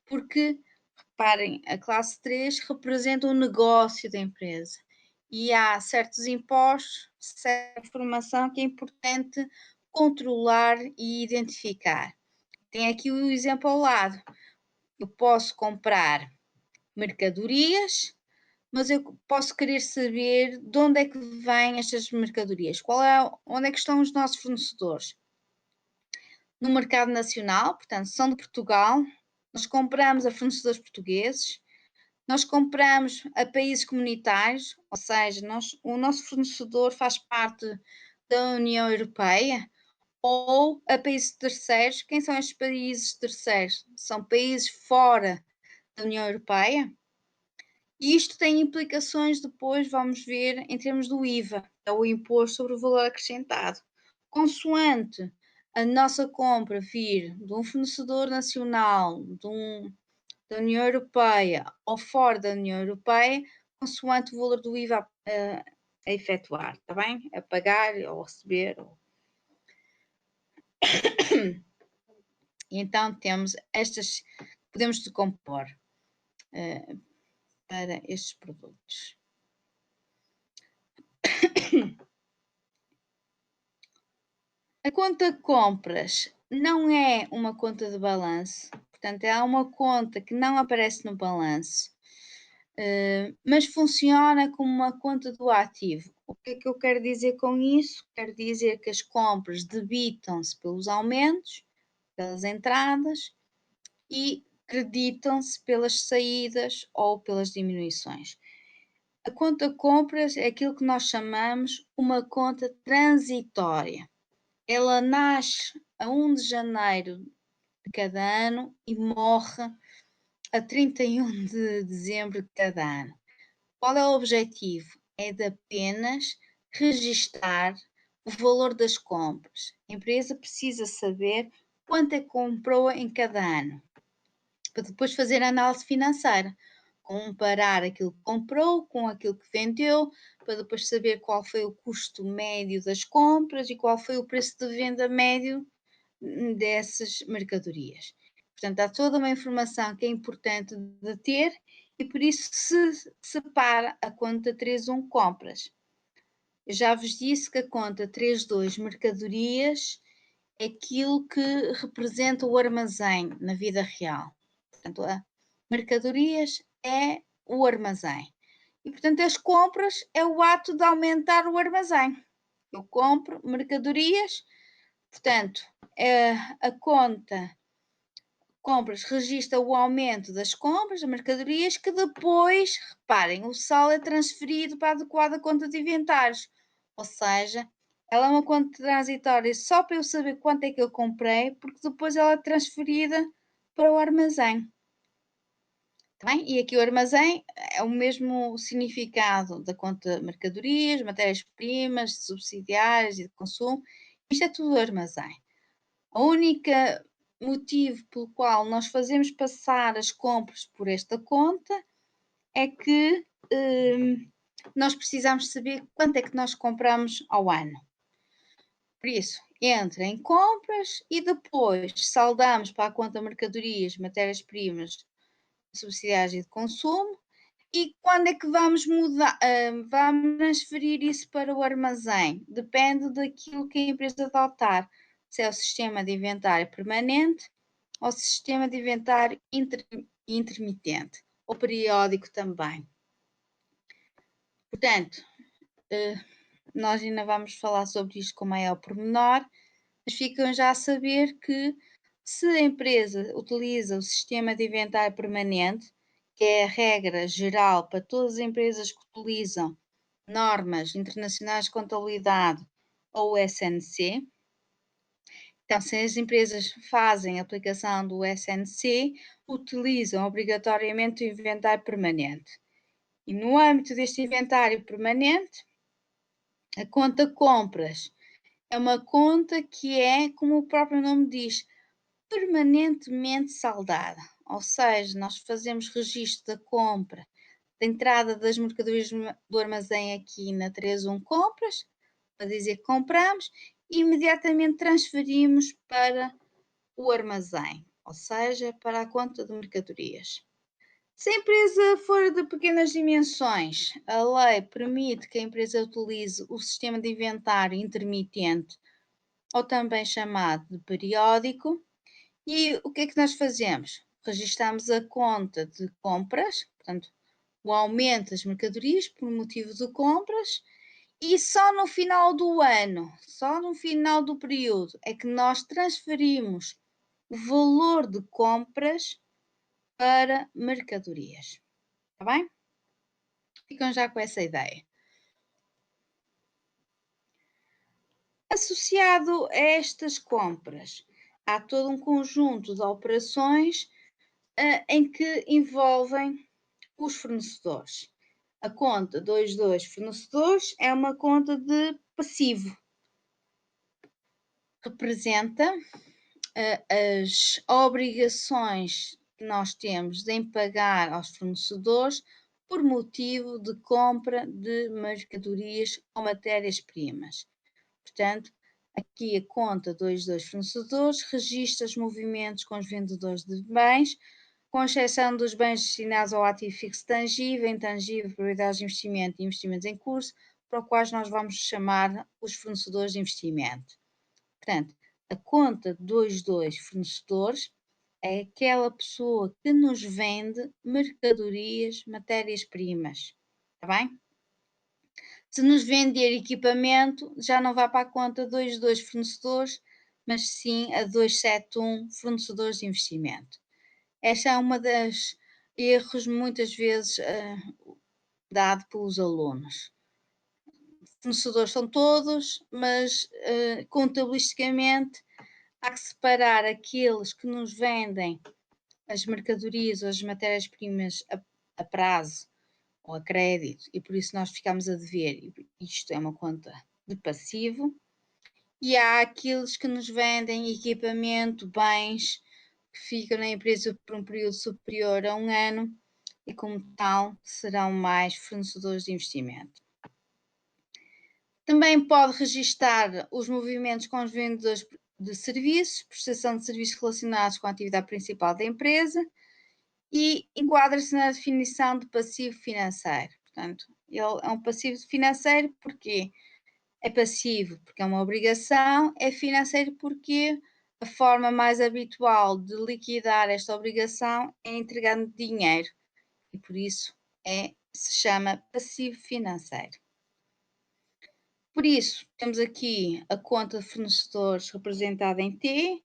porque, reparem, a classe 3 representa um negócio da empresa e há certos impostos, certa informação que é importante controlar e identificar. Tem aqui o exemplo ao lado. Eu posso comprar mercadorias, mas eu posso querer saber de onde é que vêm estas mercadorias, onde é que estão os nossos fornecedores. No mercado nacional, portanto, são de Portugal, nós compramos a fornecedores portugueses, nós compramos a países comunitários, ou seja, o nosso fornecedor faz parte da União Europeia, ou a países terceiros. Quem são estes países terceiros? São países fora da União Europeia. E isto tem implicações depois, vamos ver, em termos do IVA, é o Imposto sobre o Valor Acrescentado. Consoante a nossa compra vir de um fornecedor nacional, da União Europeia ou fora da União Europeia, consoante o valor do IVA a efetuar, está bem? A pagar ou a receber. E então temos estas, podemos decompor para estes produtos. A conta compras não é uma conta de balanço, portanto, é uma conta que não aparece no balanço, mas funciona como uma conta do ativo. O que é que eu quero dizer com isso? Quero dizer que as compras debitam-se pelos aumentos, pelas entradas e creditam-se pelas saídas ou pelas diminuições. A conta compras é aquilo que nós chamamos uma conta transitória. Ela nasce a 1 de janeiro de cada ano e morre a 31 de dezembro de cada ano. Qual é o objetivo? É de apenas registar o valor das compras. A empresa precisa saber quanto é que comprou em cada ano, para depois fazer a análise financeira, comparar aquilo que comprou com aquilo que vendeu, para depois saber qual foi o custo médio das compras e qual foi o preço de venda médio dessas mercadorias. Portanto, há toda uma informação que é importante de ter e por isso se separa a conta 3.1 compras. Eu já vos disse que a conta 3.2 mercadorias é aquilo que representa o armazém na vida real. Portanto, a mercadorias é o armazém. E, portanto, as compras é o ato de aumentar o armazém. Eu compro mercadorias, portanto, a conta compras registra o aumento das compras de mercadorias que depois, reparem, o saldo é transferido para a adequada conta de inventários. Ou seja, ela é uma conta transitória só para eu saber quanto é que eu comprei, porque depois ela é transferida para o armazém. Tá bem? E aqui o armazém é o mesmo significado da conta de mercadorias, matérias-primas, subsidiárias e de consumo. Isto é tudo armazém. A única motivo pelo qual nós fazemos passar as compras por esta conta é que nós precisamos saber quanto é que nós compramos ao ano. Por isso, entra em compras e depois saldamos para a conta mercadorias, matérias-primas, subsidiárias e de consumo. E quando é que vamos mudar, vamos transferir isso para o armazém? Depende daquilo que a empresa adotar. Se é o sistema de inventário permanente ou sistema de inventário intermitente ou periódico também. Portanto, nós ainda vamos falar sobre isto com maior pormenor, mas ficam já a saber que se a empresa utiliza o sistema de inventário permanente, que é a regra geral para todas as empresas que utilizam normas internacionais de contabilidade ou SNC. Então, se as empresas fazem a aplicação do SNC, utilizam obrigatoriamente o inventário permanente. E no âmbito deste inventário permanente, a conta compras é uma conta que é, como o próprio nome diz, permanentemente saldada. Ou seja, nós fazemos registro da compra, da entrada das mercadorias do armazém aqui na 31 compras, para dizer que compramos, e imediatamente transferimos para o armazém, ou seja, para a conta de mercadorias. Se a empresa for de pequenas dimensões, a lei permite que a empresa utilize o sistema de inventário intermitente, ou também chamado de periódico. E o que é que nós fazemos? Registramos a conta de compras, portanto, o aumento das mercadorias por motivo de compras, e só no final do ano, só no final do período, é que nós transferimos o valor de compras para mercadorias. Está bem? Ficam já com essa ideia. Associado a estas compras, há todo um conjunto de operações em que envolvem os fornecedores. A conta 22 fornecedores é uma conta de passivo. Representa as obrigações que nós temos em pagar aos fornecedores por motivo de compra de mercadorias ou matérias-primas. Portanto, aqui a conta 22 fornecedores registra os movimentos com os vendedores de bens, com exceção dos bens destinados ao ativo fixo tangível, intangível, propriedades de investimento e investimentos em curso, para os quais nós vamos chamar os fornecedores de investimento. Portanto, a conta 22 fornecedores é aquela pessoa que nos vende mercadorias, matérias-primas. Está bem? Se nos vender equipamento, já não vai para a conta 22 fornecedores, mas sim a 271 fornecedores de investimento. Esta é uma das erros muitas vezes dado pelos alunos. Fornecedores são todos, mas contabilisticamente há que separar aqueles que nos vendem as mercadorias ou as matérias-primas a prazo ou a crédito e por isso nós ficamos a dever. Isto é uma conta de passivo. E há aqueles que nos vendem equipamento, bens, que ficam na empresa por um período superior a um ano e, como tal, serão mais fornecedores de investimento. Também pode registar os movimentos com os vendedores de serviços, prestação de serviços relacionados com a atividade principal da empresa e enquadra-se na definição de passivo financeiro. Portanto, ele é um passivo financeiro porque é passivo porque é uma obrigação, é financeiro porque a forma mais habitual de liquidar esta obrigação é entregando dinheiro e por isso se chama passivo financeiro. Por isso, temos aqui a conta de fornecedores representada em T,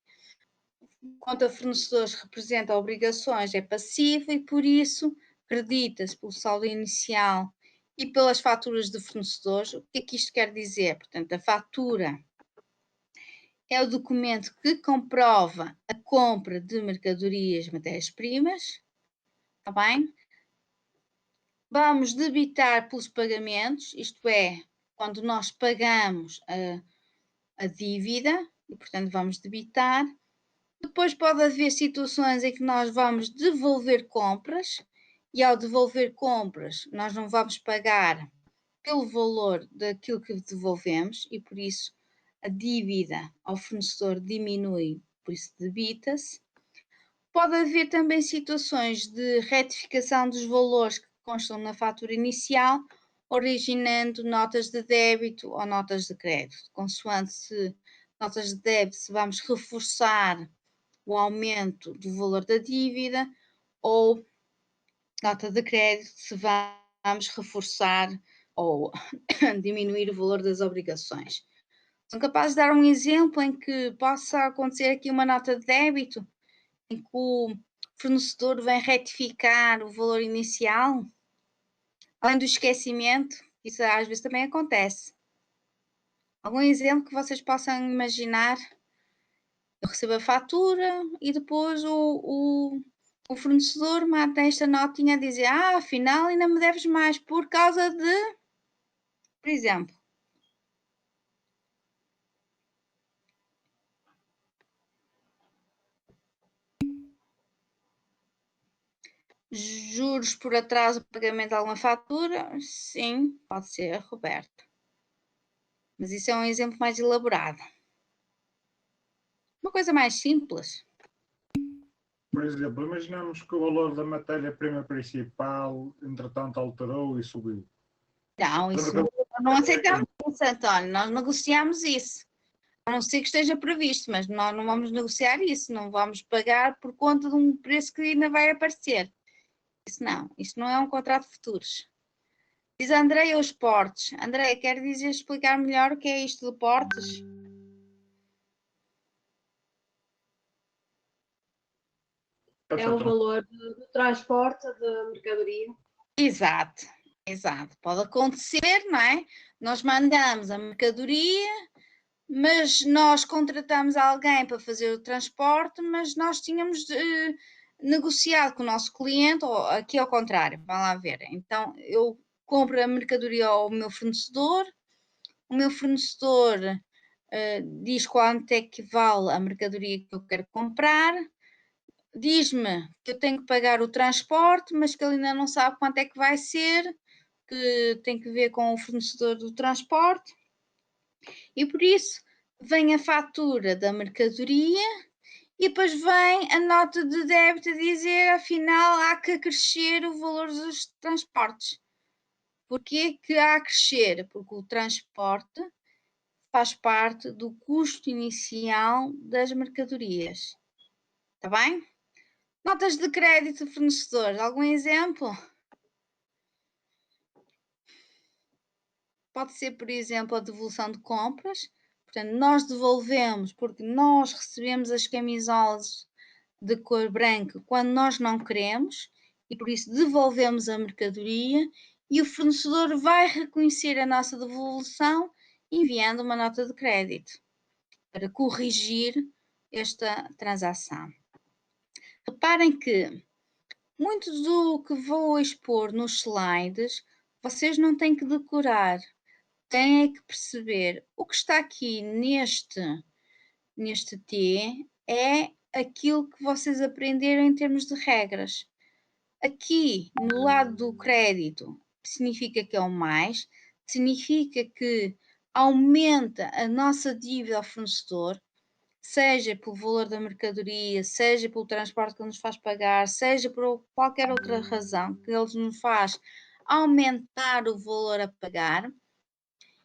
conta a fornecedores representa obrigações é passivo e, por isso, acredita-se pelo saldo inicial e pelas faturas de fornecedores. O que é que isto quer dizer? Portanto, a fatura é o documento que comprova a compra de mercadorias, matérias-primas, está bem? Vamos debitar pelos pagamentos, isto é, quando nós pagamos a dívida, e portanto vamos debitar. Depois pode haver situações em que nós vamos devolver compras, e ao devolver compras nós não vamos pagar pelo valor daquilo que devolvemos, e por isso a dívida ao fornecedor diminui, por isso debita-se. Pode haver também situações de retificação dos valores que constam na fatura inicial, originando notas de débito ou notas de crédito. Consoante se notas de débito, se vamos reforçar o aumento do valor da dívida, ou nota de crédito, se vamos reforçar ou diminuir o valor das obrigações. São capazes de dar um exemplo em que possa acontecer aqui uma nota de débito, em que o fornecedor vem retificar o valor inicial, além do esquecimento, isso às vezes também acontece. Algum exemplo que vocês possam imaginar? Eu recebo a fatura e depois o fornecedor mata esta notinha a dizer: afinal ainda me deves mais por causa de, por exemplo, juros por atraso de pagamento de alguma fatura. Sim, pode ser, Roberto. Mas isso é um exemplo mais elaborado. Uma coisa mais simples. Por exemplo, imaginamos que o valor da matéria-prima principal, entretanto, alterou e subiu. Não, isso não aceitamos isso, António. Nós negociamos isso. A não ser que esteja previsto, mas nós não vamos negociar isso. Não vamos pagar por conta de um preço que ainda vai aparecer. Isso não é um contrato de futuros. Diz a Andréia os portes. Andréia, quer dizer, explicar melhor o que é isto de portes? É o valor do transporte de mercadoria. Exato. Pode acontecer, não é? Nós mandamos a mercadoria, mas nós contratamos alguém para fazer o transporte, mas nós tínhamos negociado com o nosso cliente, ou aqui ao contrário, vão lá ver. Então, eu compro a mercadoria ao meu fornecedor, o meu fornecedor diz quanto é que vale a mercadoria que eu quero comprar, diz-me que eu tenho que pagar o transporte, mas que ele ainda não sabe quanto é que vai ser, que tem que ver com o fornecedor do transporte, e por isso vem a fatura da mercadoria e depois vem a nota de débito a dizer, afinal, há que crescer o valor dos transportes. Porquê que há a crescer? Porque o transporte faz parte do custo inicial das mercadorias. Está bem? Notas de crédito de fornecedores. Algum exemplo? Pode ser, por exemplo, a devolução de compras. Portanto, nós devolvemos porque nós recebemos as camisolas de cor branca quando nós não queremos e por isso devolvemos a mercadoria e o fornecedor vai reconhecer a nossa devolução enviando uma nota de crédito para corrigir esta transação. Reparem que muito do que vou expor nos slides vocês não têm que decorar, têm que perceber o que está aqui neste T é aquilo que vocês aprenderam em termos de regras. Aqui no lado do crédito significa que é o mais, significa que aumenta a nossa dívida ao fornecedor, seja pelo valor da mercadoria, seja pelo transporte que ele nos faz pagar, seja por qualquer outra razão que ele nos faz aumentar o valor a pagar.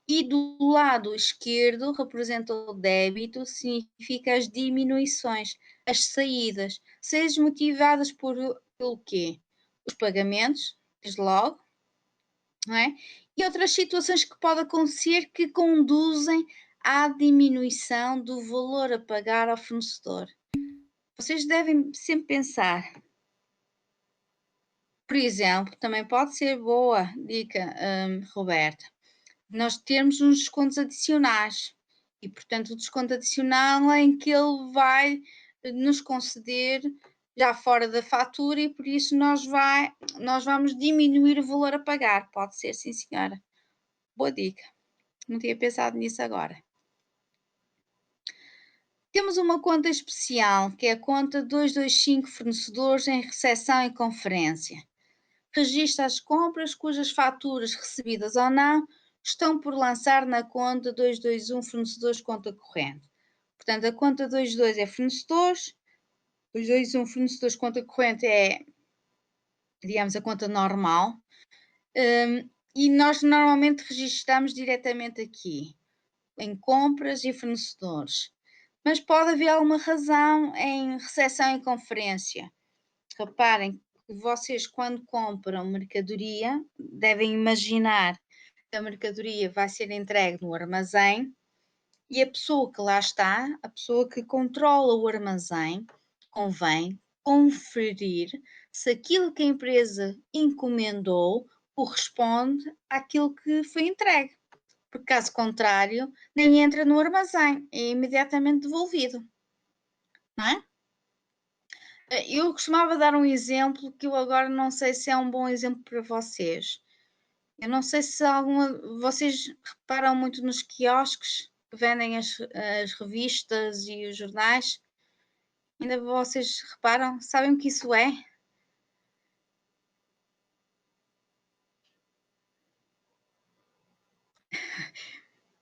E do lado esquerdo representa o débito, significa as diminuições, as saídas, seja motivadas pelo quê? Os pagamentos, desde logo, não é? E outras situações que podem acontecer que conduzem à diminuição do valor a pagar ao fornecedor. vocês devem sempre pensar. Por exemplo, também pode ser boa dica, Roberta, nós termos uns descontos adicionais. E, portanto, o desconto adicional é em que ele vai nos conceder já fora da fatura e por isso nós vamos diminuir o valor a pagar. Pode ser, sim, senhora. Boa dica. Não tinha pensado nisso agora. Temos uma conta especial, que é a conta 225 fornecedores em recepção e conferência. Registra as compras cujas faturas recebidas ou não estão por lançar na conta 221 fornecedores conta corrente. Portanto, a conta 22 é fornecedores, 221 fornecedores conta corrente é, digamos, a conta normal. E nós normalmente registramos diretamente aqui, em compras e fornecedores. Mas pode haver alguma razão em recepção e conferência. Reparem que vocês, quando compram mercadoria, devem imaginar que a mercadoria vai ser entregue no armazém e a pessoa que lá está, a pessoa que controla o armazém, convém conferir se aquilo que a empresa encomendou corresponde àquilo que foi entregue. Porque, caso contrário, nem entra no armazém, é imediatamente devolvido. Não é? Eu costumava dar um exemplo que eu agora não sei se é um bom exemplo para vocês. Eu não sei se vocês reparam muito nos quiosques que vendem as revistas e os jornais. Ainda vocês reparam? Sabem o que isso é?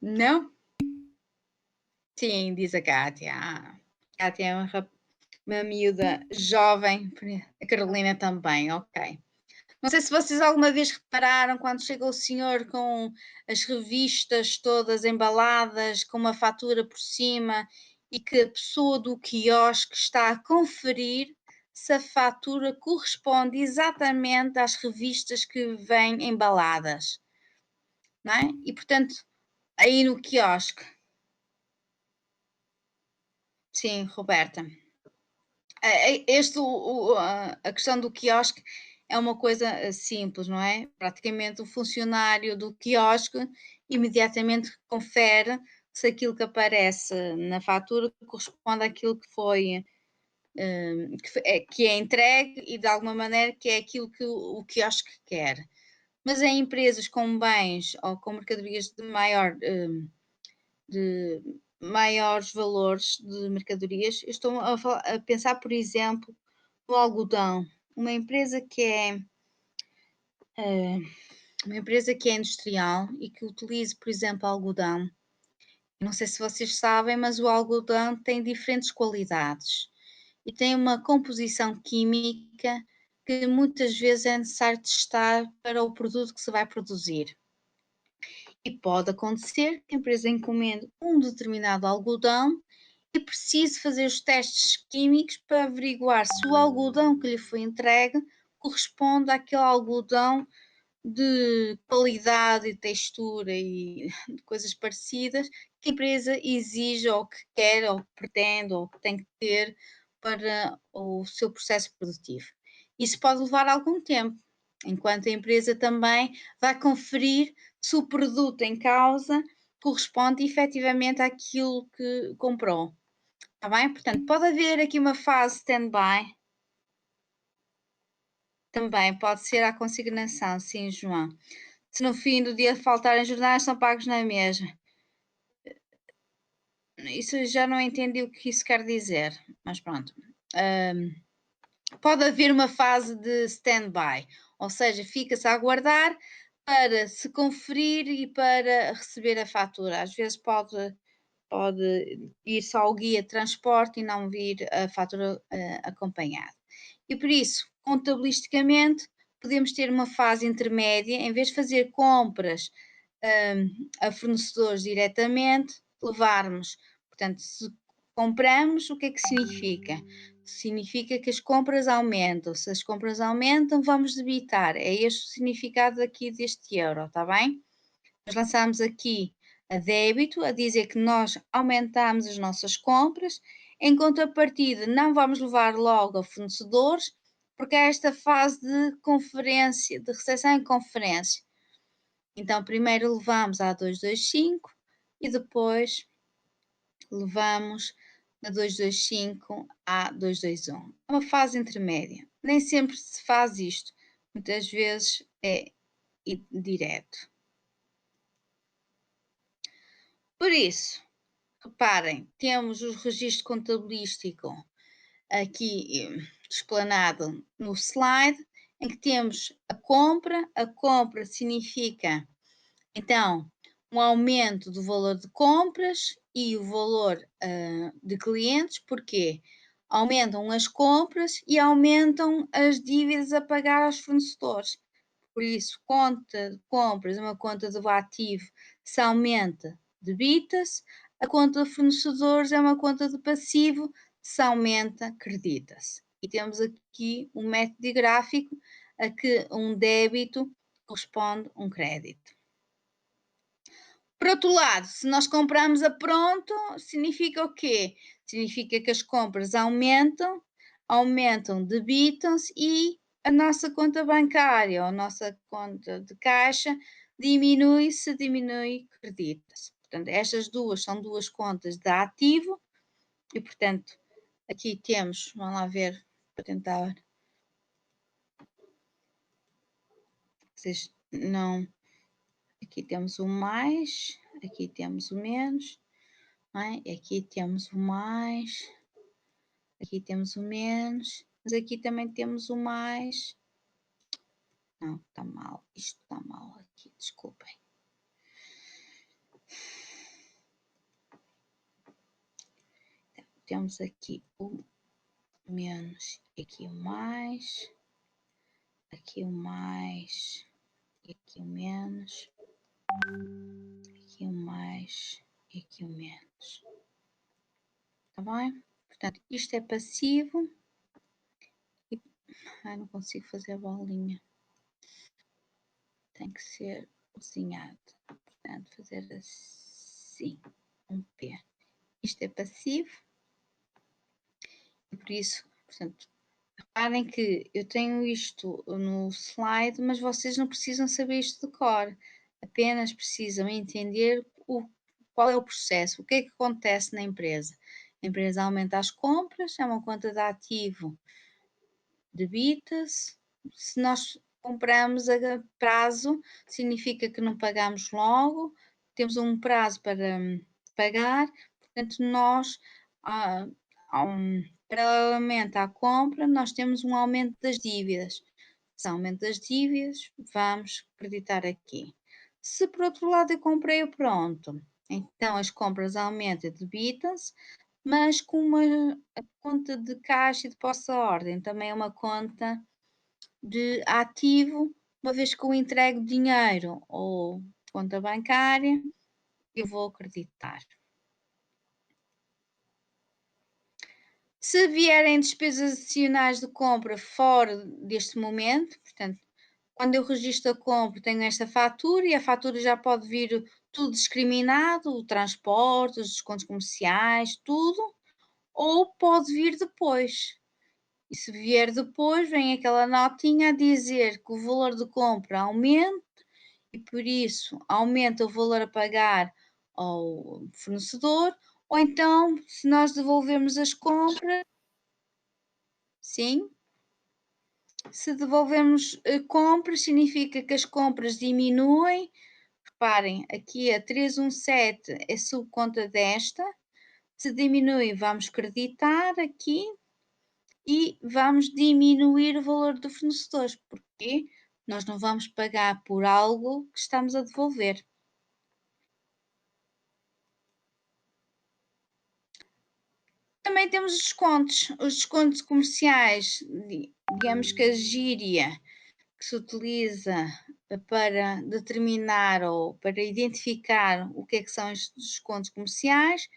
Não? Sim, diz a Kátia. A Kátia é uma miúda jovem, a Carolina também, ok. Não sei se vocês alguma vez repararam quando chega o senhor com as revistas todas embaladas, com uma fatura por cima e que a pessoa do quiosque está a conferir se a fatura corresponde exatamente às revistas que vêm embaladas, não é? E portanto, aí no quiosque. Sim, Roberta. A questão do quiosque é uma coisa simples, não é? Praticamente o funcionário do quiosque imediatamente confere se aquilo que aparece na fatura corresponde àquilo que foi que é entregue e de alguma maneira que é aquilo que o quiosque quer. Mas em empresas com bens ou com mercadorias de maiores valores de mercadorias, eu estou a pensar, por exemplo, no algodão, uma empresa que é industrial e que utilize, por exemplo, algodão. Não sei se vocês sabem, mas o algodão tem diferentes qualidades e tem uma composição química que muitas vezes é necessário testar para o produto que se vai produzir. E pode acontecer que a empresa encomende um determinado algodão e precise fazer os testes químicos para averiguar se o algodão que lhe foi entregue corresponde àquele algodão de qualidade e textura e de coisas parecidas que a empresa exige ou que quer ou que pretende ou que tem que ter para o seu processo produtivo. Isso pode levar algum tempo, enquanto a empresa também vai conferir se o produto em causa corresponde efetivamente àquilo que comprou. Está bem? Portanto, pode haver aqui uma fase stand-by. Também pode ser a consignação, sim, João. Se no fim do dia faltarem jornais, são pagos na mesma. Isso já não entendi o que isso quer dizer, mas pronto. Pode haver uma fase de stand-by, ou seja, fica-se a aguardar para se conferir e para receber a fatura. Às vezes pode ir só o guia de transporte e não vir a fatura acompanhada. E por isso, contabilisticamente, podemos ter uma fase intermédia, em vez de fazer compras a fornecedores diretamente, levarmos. Portanto, se compramos, o que é que significa? Significa que as compras aumentam. Se as compras aumentam, vamos debitar. É este o significado aqui deste euro, está bem? Nós lançamos aqui a débito, a dizer que nós aumentamos as nossas compras, Em contrapartida, não vamos levar logo a fornecedores, porque é esta fase de conferência, de recepção e conferência. Então, primeiro levamos a 225 e depois levamos da 225 à 221. É uma fase intermédia. Nem sempre se faz isto. Muitas vezes é direto. Por isso, reparem, temos o registro contabilístico aqui explanado no slide, em que temos a compra. A compra significa, então, um aumento do valor de compras e o valor de clientes. Porquê? Aumentam as compras e aumentam as dívidas a pagar aos fornecedores. Por isso, conta de compras é uma conta do ativo, se aumenta, debita-se. A conta de fornecedores é uma conta de passivo, se aumenta, acredita-se. E temos aqui um método gráfico a que um débito corresponde a um crédito. Por outro lado, se nós compramos a pronto, significa o quê? Significa que as compras aumentam, debitam-se e a nossa conta bancária ou a nossa conta de caixa diminui, se diminui, acredita-se. Portanto, estas duas são duas contas de ativo e, portanto, aqui temos, vamos lá ver, para tentar, vocês não, aqui temos o mais, aqui temos o menos, não é? Aqui temos o mais, aqui temos o menos, mas aqui também temos o mais. Não, está mal, isto está mal aqui, desculpem. Temos aqui o menos, aqui o mais, aqui o mais, e aqui o menos, aqui o mais e aqui o menos. Tá bem? Portanto, isto é passivo. E, não consigo fazer a bolinha. Tem que ser desenhado. Portanto, fazer assim, um P. Isto é passivo. E por isso, portanto, reparem que eu tenho isto no slide, mas vocês não precisam saber isto de cor. Apenas precisam entender qual é o processo, o que é que acontece na empresa. A empresa aumenta as compras, é uma conta de ativo, debita-se. Se nós compramos a prazo, significa que não pagamos logo, temos um prazo para pagar, portanto, nós, paralelamente à compra, nós temos um aumento das dívidas. Se aumento das dívidas, vamos acreditar aqui. Se por outro lado eu comprei o pronto, então as compras aumentam e debitam-se, mas com uma conta de caixa e de posse à ordem, também é uma conta de ativo, uma vez que eu entrego dinheiro ou conta bancária, eu vou acreditar. Se vierem despesas adicionais de compra fora deste momento, portanto, quando eu registro a compra, tenho esta fatura e a fatura já pode vir tudo discriminado, o transporte, os descontos comerciais, tudo, ou pode vir depois. E se vier depois, vem aquela notinha a dizer que o valor de compra aumenta e por isso aumenta o valor a pagar ao fornecedor, ou então, se nós devolvermos as compras, sim, se devolvermos compras, significa que as compras diminuem. Reparem, aqui a 317 é subconta desta. Se diminui, vamos creditar aqui e vamos diminuir o valor do fornecedor. Porque nós não vamos pagar por algo que estamos a devolver. Também temos os descontos comerciais, digamos que a gíria que se utiliza para determinar ou para identificar o que é que são estes descontos comerciais,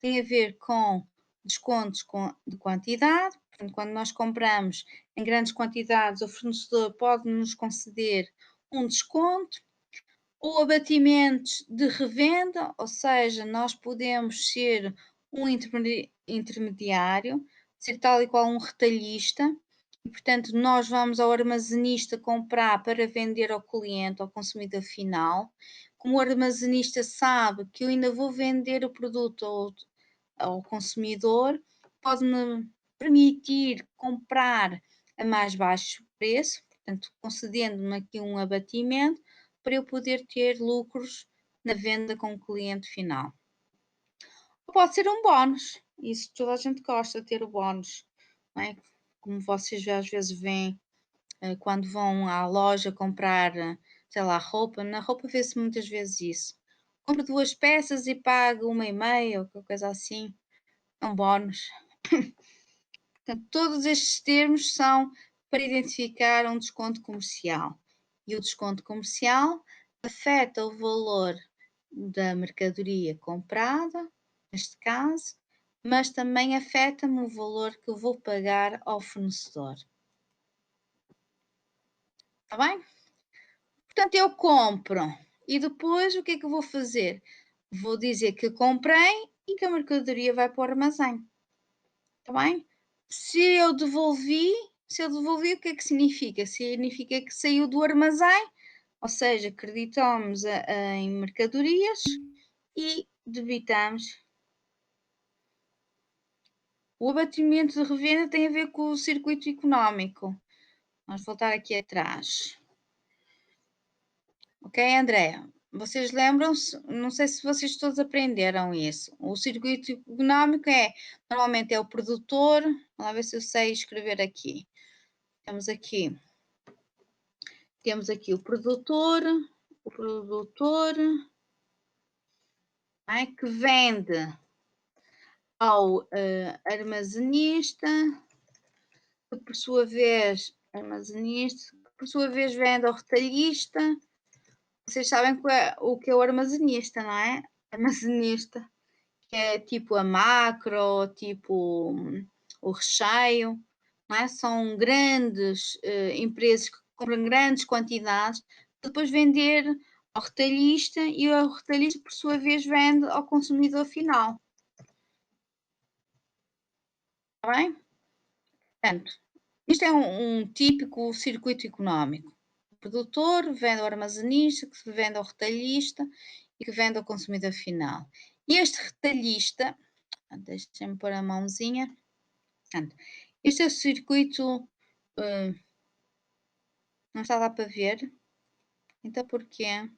tem a ver com descontos de quantidade. Portanto, quando nós compramos em grandes quantidades, o fornecedor pode nos conceder um desconto, ou abatimentos de revenda, ou seja, nós podemos ser um intermediário, ser tal e qual um retalhista, e portanto nós vamos ao armazenista comprar para vender ao cliente, ao consumidor final. Como o armazenista sabe que eu ainda vou vender o produto ao consumidor, pode-me permitir comprar a mais baixo preço, portanto concedendo-me aqui um abatimento para eu poder ter lucros na venda com o cliente final. Ou pode ser um bónus, isso toda a gente gosta de ter o bónus, não é? Como vocês às vezes veem quando vão à loja comprar, sei lá, roupa, na roupa vê-se muitas vezes isso. Compro 2 peças e pago 1,5 ou qualquer coisa assim, é um bónus. Portanto, todos estes termos são para identificar um desconto comercial. E o desconto comercial afeta o valor da mercadoria comprada, neste caso, mas também afeta-me o valor que eu vou pagar ao fornecedor. Está bem? Portanto, eu compro e depois o que é que eu vou fazer? Vou dizer que comprei e que a mercadoria vai para o armazém. Está bem? Se eu devolvi, o que é que significa? Significa que saiu do armazém, ou seja, acreditamos em mercadorias e debitamos. O abatimento de revenda tem a ver com o circuito económico. Vamos voltar aqui atrás. Ok, Andréa? Vocês lembram-se? Não sei se vocês todos aprenderam isso. O circuito económico normalmente é o produtor. Vamos lá ver se eu sei escrever aqui. Temos aqui o produtor, que vende ao armazenista, que por sua vez vende ao retalhista. Vocês sabem o que é o armazenista, não é? Armazenista, que é tipo a Macro, tipo o Recheio, não é? São grandes empresas que compram grandes quantidades, depois vender ao retalhista e o retalhista, por sua vez, vende ao consumidor final. Está bem? Portanto, isto é um típico circuito económico. O produtor vende ao armazenista, que vende ao retalhista e que vende ao consumidor final. E este retalhista, deixem-me pôr a mãozinha, portanto, este é o circuito, não está lá para ver, então porquê?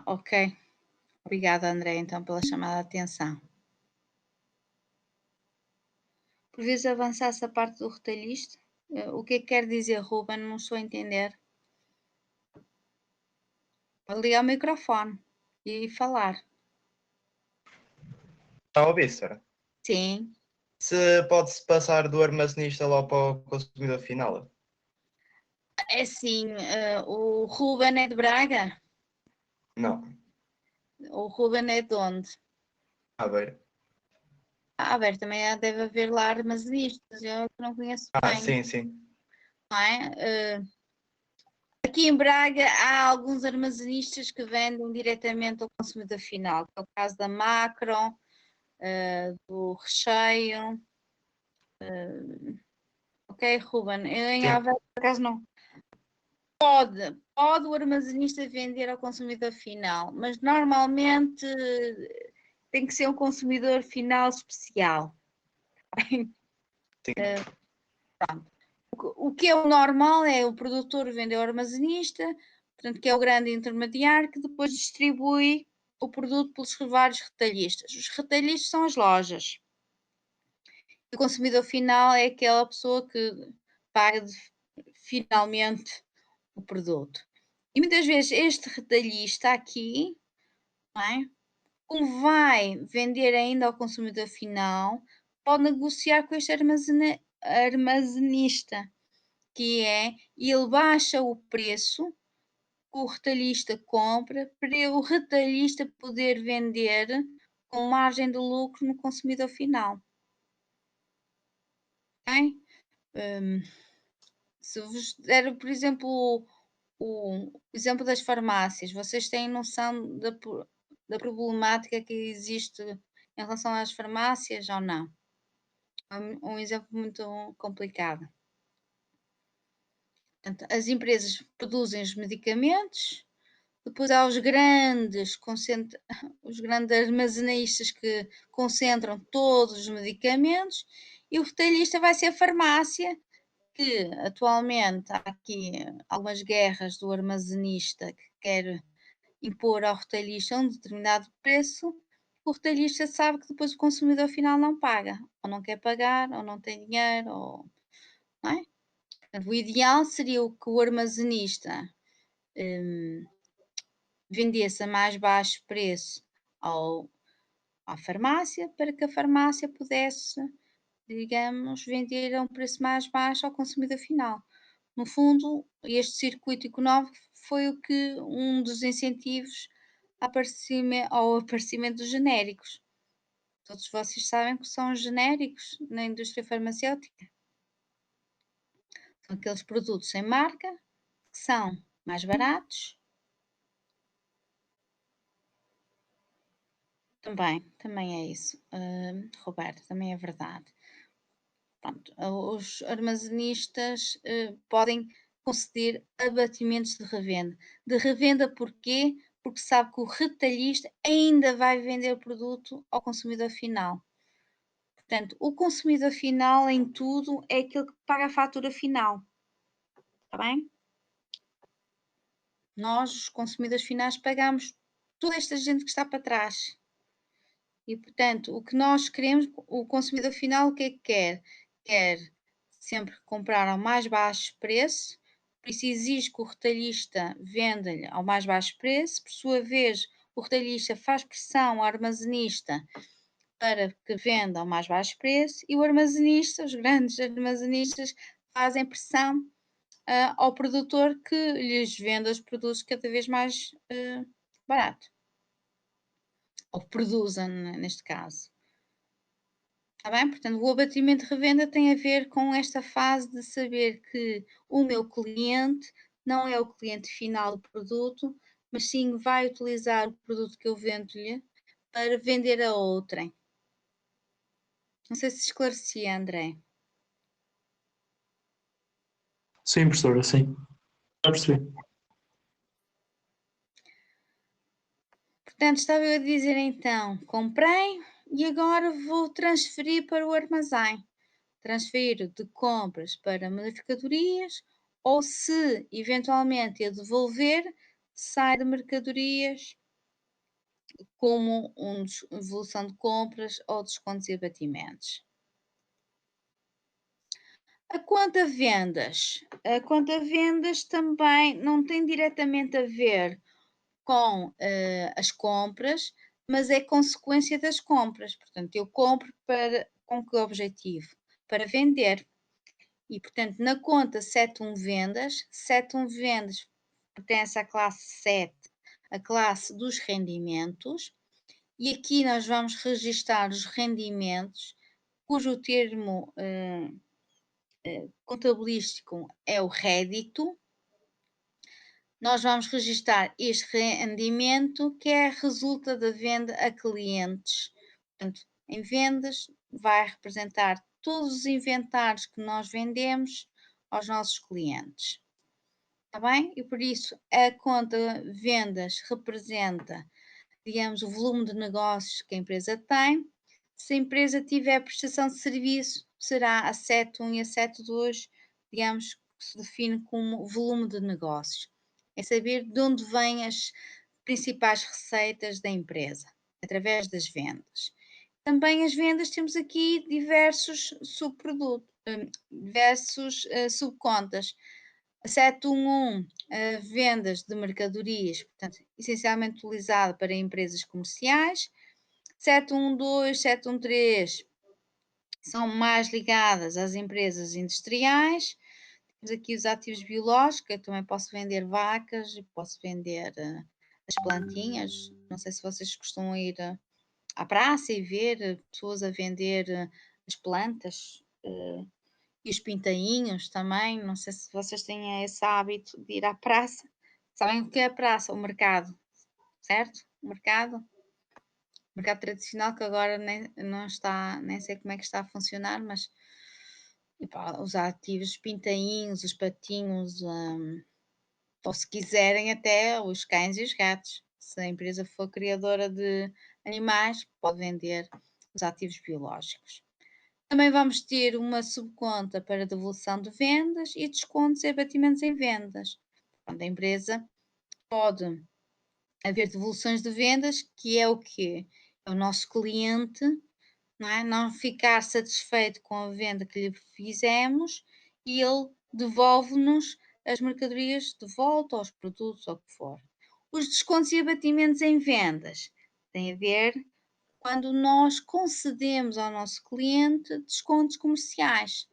Ok. Obrigada, André, então, pela chamada de atenção. Por vezes avançasse a parte do retalhista, o que é que quer dizer, Ruben? Não estou a entender. Pode ligar o microfone e falar. Está a ouvir, senhora? Sim. Se pode-se passar do armazenista logo para o consumidor final? É assim, o Ruben é de Braga? Não. O Ruben é de onde? Aveiro. Aveiro também deve haver lá armazenistas, eu não conheço bem. Sim, sim. Não é? Aqui em Braga há alguns armazenistas que vendem diretamente ao consumidor final, que é o caso da Macro, do Recheio. Ok, Ruben, eu em Aveiro, por acaso não. Pode o armazenista vender ao consumidor final, mas normalmente tem que ser um consumidor final especial. Sim. O que é o normal é o produtor vender ao armazenista, portanto, que é o grande intermediário, que depois distribui o produto pelos vários retalhistas. Os retalhistas são as lojas. O consumidor final é aquela pessoa que paga finalmente o produto. E muitas vezes este retalhista aqui, não é? Como vai vender ainda ao consumidor final, pode negociar com este armazenista, que ele baixa o preço que o retalhista compra para o retalhista poder vender com margem de lucro no consumidor final. Ok? Se vos der, por exemplo, o exemplo das farmácias, vocês têm noção da problemática que existe em relação às farmácias ou não? É um exemplo muito complicado. Portanto, as empresas produzem os medicamentos, depois há os grandes armazenistas que concentram todos os medicamentos e o retalhista vai ser a farmácia, que atualmente há aqui algumas guerras do armazenista que quer impor ao retalhista um determinado preço. O retalhista sabe que depois o consumidor final não paga, ou não quer pagar, ou não tem dinheiro, ou não é? Portanto, o ideal seria que o armazenista vendesse a mais baixo preço à farmácia, para que a farmácia pudesse, digamos, vender a um preço mais baixo ao consumidor final. No fundo, este circuito económico foi um dos incentivos ao aparecimento dos genéricos. Todos vocês sabem que são genéricos na indústria farmacêutica. São aqueles produtos sem marca, que são mais baratos. Também é isso, Roberto, também é verdade. Pronto, os armazenistas podem conceder abatimentos de revenda. De revenda porquê? Porque sabe que o retalhista ainda vai vender o produto ao consumidor final. Portanto, o consumidor final em tudo é aquele que paga a fatura final. Está bem? Nós, os consumidores finais, pagamos toda esta gente que está para trás. E, portanto, o que nós queremos, o consumidor final, o que é que quer? Quer sempre comprar ao mais baixo preço, por isso exige que o retalhista venda-lhe ao mais baixo preço, por sua vez, o retalhista faz pressão ao armazenista para que venda ao mais baixo preço e o armazenista, os grandes armazenistas, fazem pressão ao produtor que lhes venda os produtos cada vez mais barato. Ou produza, neste caso. Está bem? Portanto, o abatimento de revenda tem a ver com esta fase de saber que o meu cliente não é o cliente final do produto, mas sim vai utilizar o produto que eu vendo-lhe para vender a outrem. Não sei se esclarecia, André. Sim, professora, sim. Já percebi. Portanto, estava eu a dizer então, comprei e agora vou transferir para o armazém. Transfiro de compras para mercadorias ou se eventualmente eu devolver, sai de mercadorias como evolução de compras ou descontos e abatimentos. A conta vendas. A conta vendas também não tem diretamente a ver com as compras, mas é consequência das compras. Portanto, eu compro com que objetivo? Para vender. E, portanto, na conta 71 vendas pertence à classe 7, a classe dos rendimentos, e aqui nós vamos registar os rendimentos, cujo termo contabilístico é o rédito. Nós vamos registar este rendimento que resulta da venda a clientes. Portanto, em vendas vai representar todos os inventários que nós vendemos aos nossos clientes. Está bem? E por isso a conta vendas representa, digamos, o volume de negócios que a empresa tem. Se a empresa tiver prestação de serviço, será a 7.1 e a 7.2, digamos, que se define como volume de negócios. É saber de onde vêm as principais receitas da empresa, através das vendas. Também as vendas temos aqui diversos subprodutos, subcontas. A 711, vendas de mercadorias, portanto, essencialmente utilizada para empresas comerciais. 712, 713 são mais ligadas às empresas industriais. Temos aqui os ativos biológicos, eu também posso vender vacas e posso vender as plantinhas. Não sei se vocês costumam ir à praça e ver pessoas a vender as plantas e os pintainhos também. Não sei se vocês têm esse hábito de ir à praça Sabem o que é a praça? O mercado, certo? O mercado tradicional, que agora não está, nem sei como é que está a funcionar, mas epá, os ativos, os pintainhos, os patinhos, ou se quiserem até os cães e os gatos. Se a empresa for criadora de animais, pode vender os ativos biológicos. Também vamos ter uma subconta para devolução de vendas e descontos e abatimentos em vendas. Quando a empresa pode haver devoluções de vendas, que é o quê? É o nosso cliente, não é? Não ficar satisfeito com a venda que lhe fizemos e ele devolve-nos as mercadorias de volta, aos produtos, ou o que for. Os descontos e abatimentos em vendas têm a ver quando nós concedemos ao nosso cliente descontos comerciais.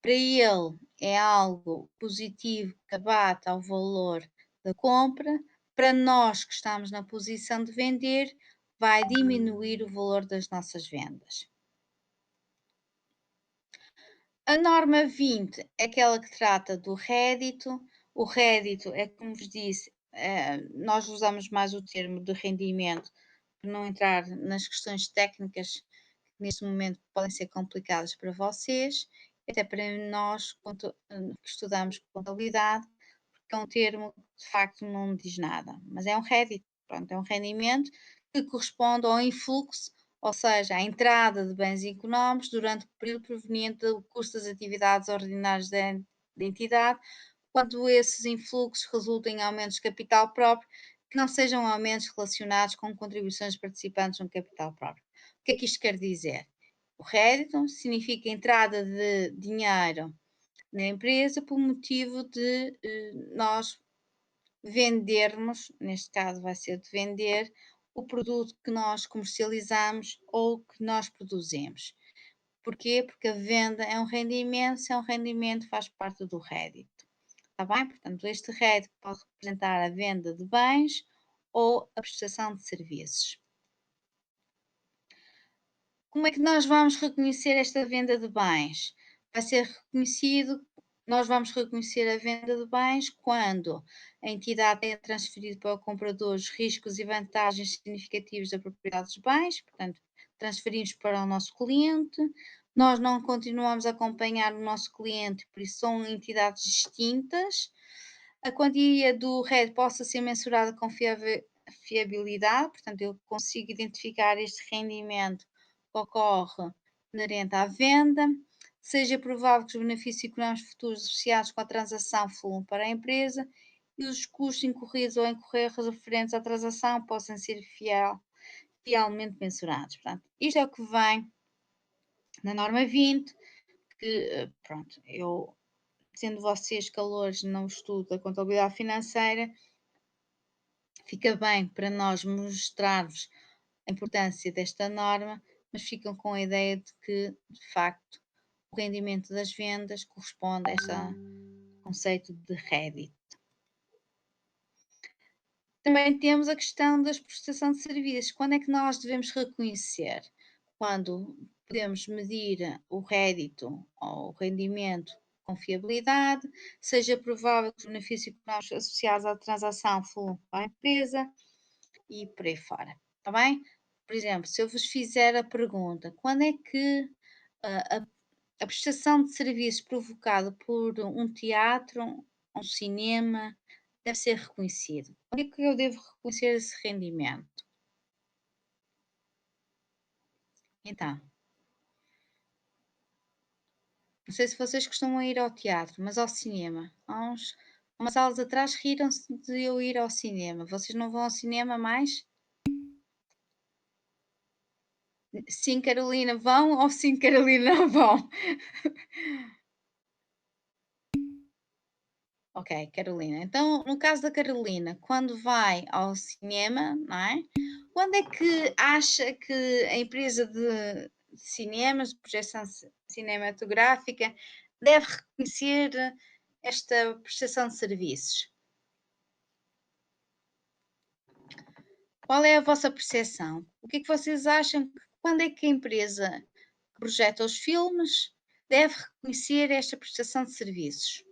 Para ele é algo positivo que abate ao valor da compra. Para nós que estamos na posição de vender, vai diminuir o valor das nossas vendas. A norma 20 é aquela que trata do rédito. O rédito é, como vos disse, nós usamos mais o termo de rendimento para não entrar nas questões técnicas que neste momento podem ser complicadas para vocês, até para nós que estudamos contabilidade, porque é um termo que de facto não diz nada, mas é um rédito, pronto, é um rendimento que corresponde ao influxo, ou seja, à entrada de bens económicos durante o período proveniente do custo das atividades ordinárias da entidade, quando esses influxos resultem em aumentos de capital próprio que não sejam aumentos relacionados com contribuições de participantes no capital próprio. O que é que isto quer dizer? O rédito significa entrada de dinheiro na empresa por motivo de nós vendermos, neste caso vai ser de vender, o produto que nós comercializamos ou que nós produzimos. Porquê? Porque a venda é um rendimento, se é um rendimento faz parte do rédito. Está bem? Portanto, este rédito pode representar a venda de bens ou a prestação de serviços. Como é que nós vamos reconhecer esta venda de bens? Vai ser reconhecido, nós vamos reconhecer a venda de bens quando a entidade tenha transferido para o comprador os riscos e vantagens significativos da propriedade dos bens, portanto, transferimos para o nosso cliente, nós não continuamos a acompanhar o nosso cliente, por isso são entidades distintas, a quantia do RED possa ser mensurada com fiabilidade, portanto, eu consigo identificar este rendimento que ocorre inerente à venda, seja provável que os benefícios económicos futuros associados com a transação fluam para a empresa e os custos incorridos ou incorrer referentes à transação possam ser fielmente mensurados. Portanto, isto é o que vem na norma 20, que, pronto, eu, sendo vocês calores no estudo da contabilidade financeira, fica bem para nós mostrarmos a importância desta norma, mas ficam com a ideia de que, de facto, o rendimento das vendas corresponde a este conceito de rédito. Também temos a questão da prestação de serviços. Quando é que nós devemos reconhecer? Quando podemos medir o rédito ou o rendimento com fiabilidade, seja provável que os benefícios económicos associados à transação fluam para a empresa e por aí fora. Está bem? Por exemplo, se eu vos fizer a pergunta, quando é que a prestação de serviços provocada por um teatro, um cinema, deve ser reconhecido? Onde é que eu devo reconhecer esse rendimento? Então, não sei se vocês costumam ir ao teatro, mas ao cinema. Há umas aulas atrás riram-se de eu ir ao cinema. Vocês não vão ao cinema mais? Sim, Carolina, vão ou sim, Carolina, não vão? Ok, Carolina. Então, no caso da Carolina, quando vai ao cinema, não é? Quando é que acha que a empresa de cinemas, de projeção cinematográfica, deve reconhecer esta prestação de serviços? Qual é a vossa percepção? O que é que vocês acham? Quando é que a empresa que projeta os filmes deve reconhecer esta prestação de serviços?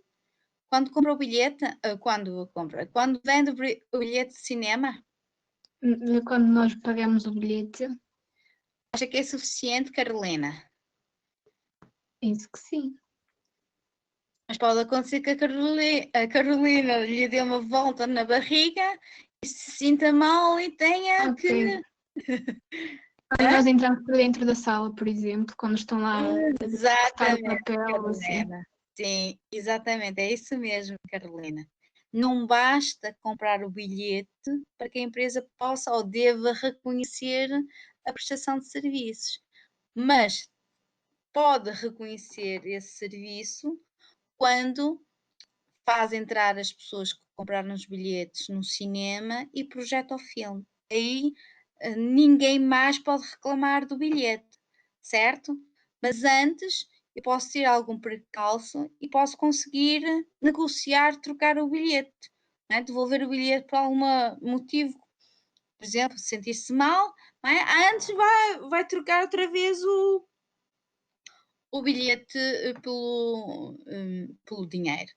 Quando compra o bilhete, quando vende o bilhete de cinema, Quando nós pagamos o bilhete, acha que é suficiente, Carolina? penso que sim. Mas pode acontecer que a Carolina lhe dê uma volta na barriga e se sinta mal e tenha Ok. que. Quando nós entramos por dentro da sala, por exemplo, quando estão lá a cortar o Exatamente, papel ou assim. Carolina. Sim, exatamente, é isso mesmo, Carolina. Não basta comprar o bilhete para que a empresa possa ou deva reconhecer a prestação de serviços, mas pode reconhecer esse serviço quando faz entrar as pessoas que compraram os bilhetes no cinema e projeta o filme. Aí ninguém mais pode reclamar do bilhete, certo? Mas antes eu posso ter algum percalço e posso conseguir negociar, trocar o bilhete, não é? Devolver o bilhete por algum motivo, por exemplo, sentir-se mal, não é? Antes vai trocar outra vez o bilhete pelo dinheiro.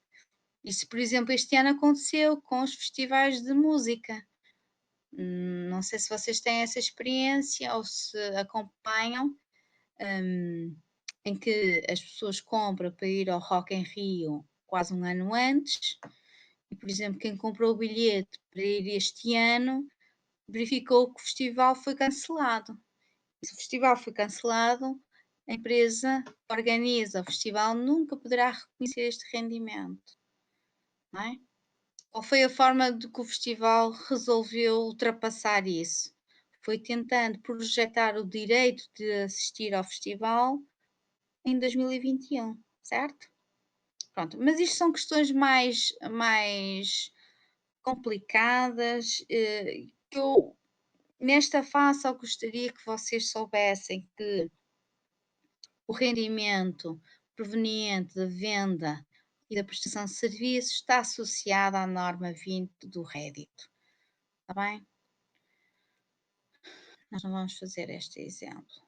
Isso, por exemplo, este ano aconteceu com os festivais de música. Não sei se vocês têm essa experiência ou se acompanham, em que as pessoas compram para ir ao Rock in Rio quase um ano antes. E, por exemplo, quem comprou o bilhete para ir este ano verificou que o festival foi cancelado. E se o festival foi cancelado, a empresa que organiza o festival nunca poderá reconhecer este rendimento, não é? Qual foi a forma de que o festival resolveu ultrapassar isso? Foi tentando projetar o direito de assistir ao festival em 2021, certo? Pronto, mas isto são questões mais complicadas, que eu nesta fase só gostaria que vocês soubessem que o rendimento proveniente da venda e da prestação de serviços está associado à norma 20 do rédito. Está bem? Nós não vamos fazer este exemplo.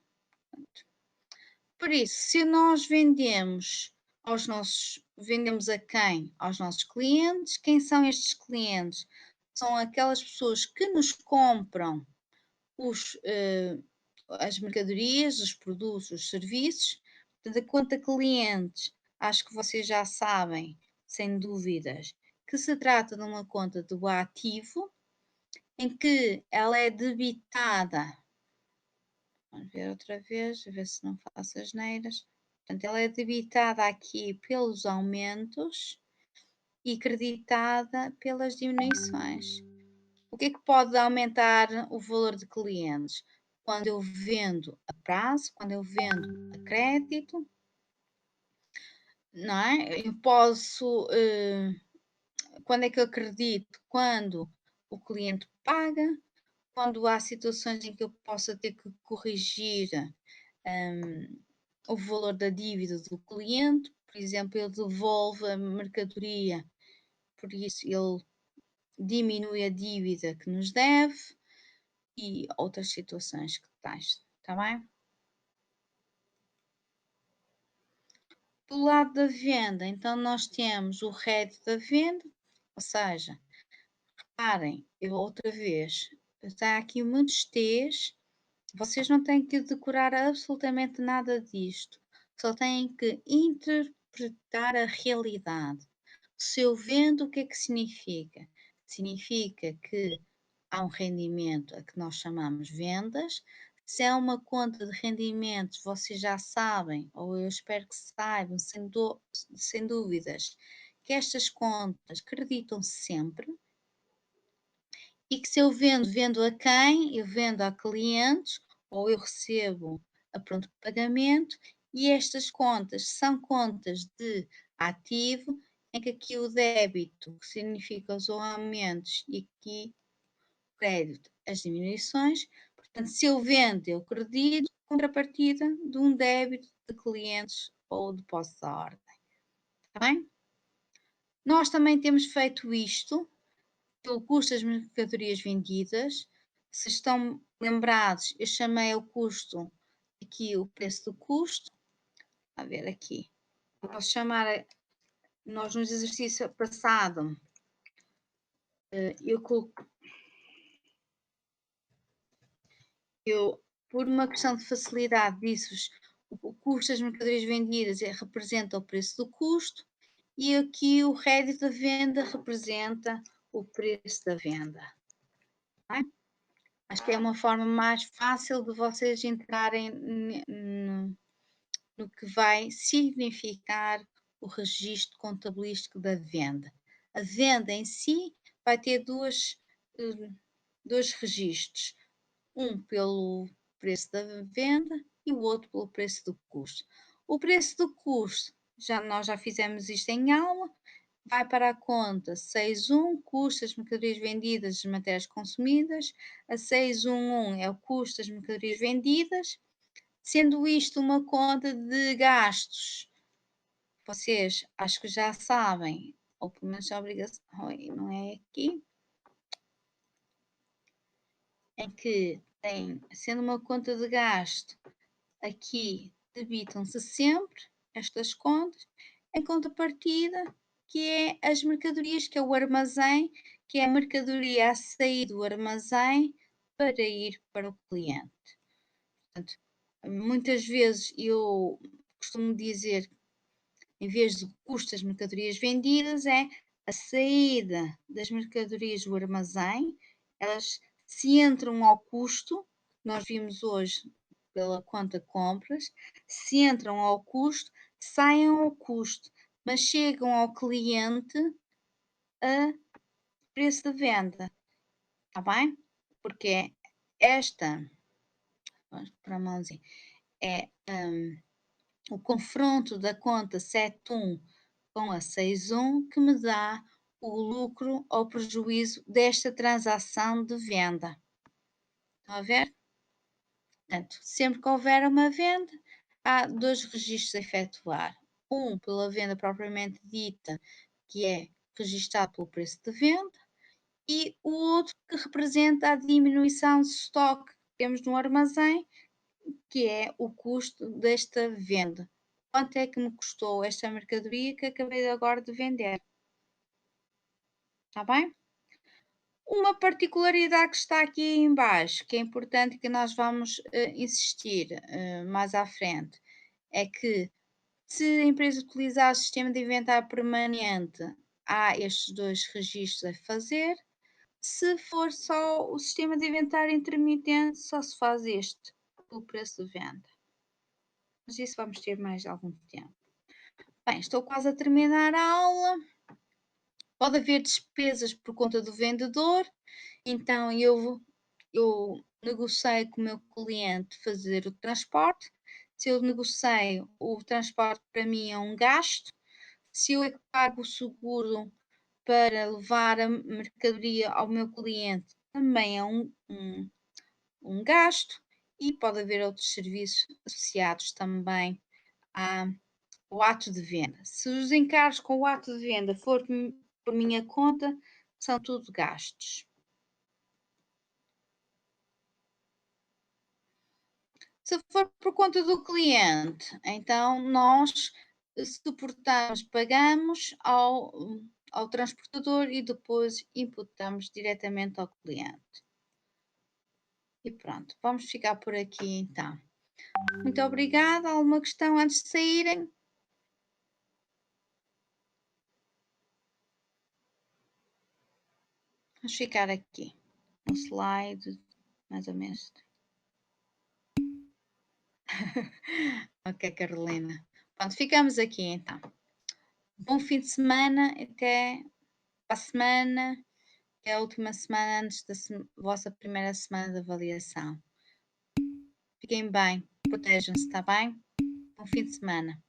Por isso, se nós vendemos a quem? Aos nossos clientes. Quem são estes clientes? São aquelas pessoas que nos compram as mercadorias, os produtos, os serviços. Portanto, quanto a clientes, acho que vocês já sabem, sem dúvidas, que se trata de uma conta do ativo, em que ela é debitada. Vamos ver outra vez, a ver se não faço asneiras. Portanto, ela é debitada aqui pelos aumentos e creditada pelas diminuições. O que é que pode aumentar o valor de clientes? Quando eu vendo a prazo, quando eu vendo a crédito, não é? Eu posso. Quando é que eu acredito? Quando o cliente paga, quando há situações em que eu possa ter que corrigir o valor da dívida do cliente, por exemplo, ele devolve a mercadoria, por isso ele diminui a dívida que nos deve e outras situações que tais, está bem? Do lado da venda, então nós temos o rédito da venda, ou seja, reparem, eu outra vez, está aqui muitos T's, vocês não têm que decorar absolutamente nada disto, só têm que interpretar a realidade. Se eu vendo, o que é que significa? Significa que há um rendimento a que nós chamamos vendas. Se é uma conta de rendimentos, vocês já sabem, ou eu espero que saibam, sem dúvidas, que estas contas creditam sempre e que se eu vendo a quem? Eu vendo a clientes ou eu recebo a pronto pagamento e estas contas são contas de ativo em que aqui o débito, que significa os aumentos, e aqui o crédito, as diminuições. Portanto, se eu vendo, eu credito, contrapartida de um débito de clientes ou depósito da ordem. Está bem? Nós também temos feito isto pelo custo das mercadorias vendidas. Se estão lembrados, eu chamei o custo aqui o preço do custo. A ver aqui. Eu posso chamar nós no exercício passado, eu, por uma questão de facilidade, disse-vos o custo das mercadorias vendidas representa o preço do custo e aqui o rédito da venda representa o preço da venda. Não é? Acho que é uma forma mais fácil de vocês entrarem no que vai significar o registro contabilístico da venda. A venda em si vai ter dois registros, um pelo preço da venda e o outro pelo preço do custo. O preço do custo, nós já fizemos isto em aula, vai para a conta 6.1, custo das mercadorias vendidas das matérias consumidas. A 6.1.1 é o custo das mercadorias vendidas, sendo isto uma conta de gastos. Vocês acho que já sabem, ou pelo menos a obrigação, não é aqui, em que tem, sendo uma conta de gasto, aqui debitam-se sempre estas contas, em contrapartida, que é as mercadorias, que é o armazém, que é a mercadoria a sair do armazém para ir para o cliente. Portanto, muitas vezes eu costumo dizer, em vez de custo das mercadorias vendidas, é a saída das mercadorias do armazém, elas se entram ao custo, nós vimos hoje pela conta compras, se entram ao custo, saem ao custo, mas chegam ao cliente a preço de venda. Está bem? Porque esta, vamos para a mãozinha, é o confronto da conta 7.1 com a 6.1 que me dá o lucro ou prejuízo desta transação de venda. Estão a ver? Portanto, sempre que houver uma venda, há dois registros a efetuar. Um pela venda propriamente dita, que é registado pelo preço de venda, e o outro que representa a diminuição de estoque que temos no armazém, que é o custo desta venda. Quanto é que me custou esta mercadoria que acabei agora de vender? Está bem? Uma particularidade que está aqui em baixo, que é importante que nós vamos insistir mais à frente, é que se a empresa utilizar o sistema de inventário permanente, há estes dois registros a fazer. Se for só o sistema de inventário intermitente, só se faz este, pelo preço de venda. Mas isso vamos ter mais algum tempo. Bem, estou quase a terminar a aula. Pode haver despesas por conta do vendedor, então eu negociei com o meu cliente fazer o transporte. Se eu negocio, o transporte para mim é um gasto. Se eu pago o seguro para levar a mercadoria ao meu cliente, também é um gasto. E pode haver outros serviços associados também ao ato de venda. Se os encargos com o ato de venda for por minha conta, são tudo gastos. Se for por conta do cliente, então nós suportamos, pagamos ao transportador e depois imputamos diretamente ao cliente. E pronto, vamos ficar por aqui então. Muito obrigada. Alguma questão antes de saírem? Vamos ficar aqui. Um slide, mais ou menos. Ok, Carolina. Pronto, ficamos aqui então. Bom fim de semana, até a semana, que é a última semana antes da vossa primeira semana de avaliação. Fiquem bem, protejam-se, está bem? Bom fim de semana.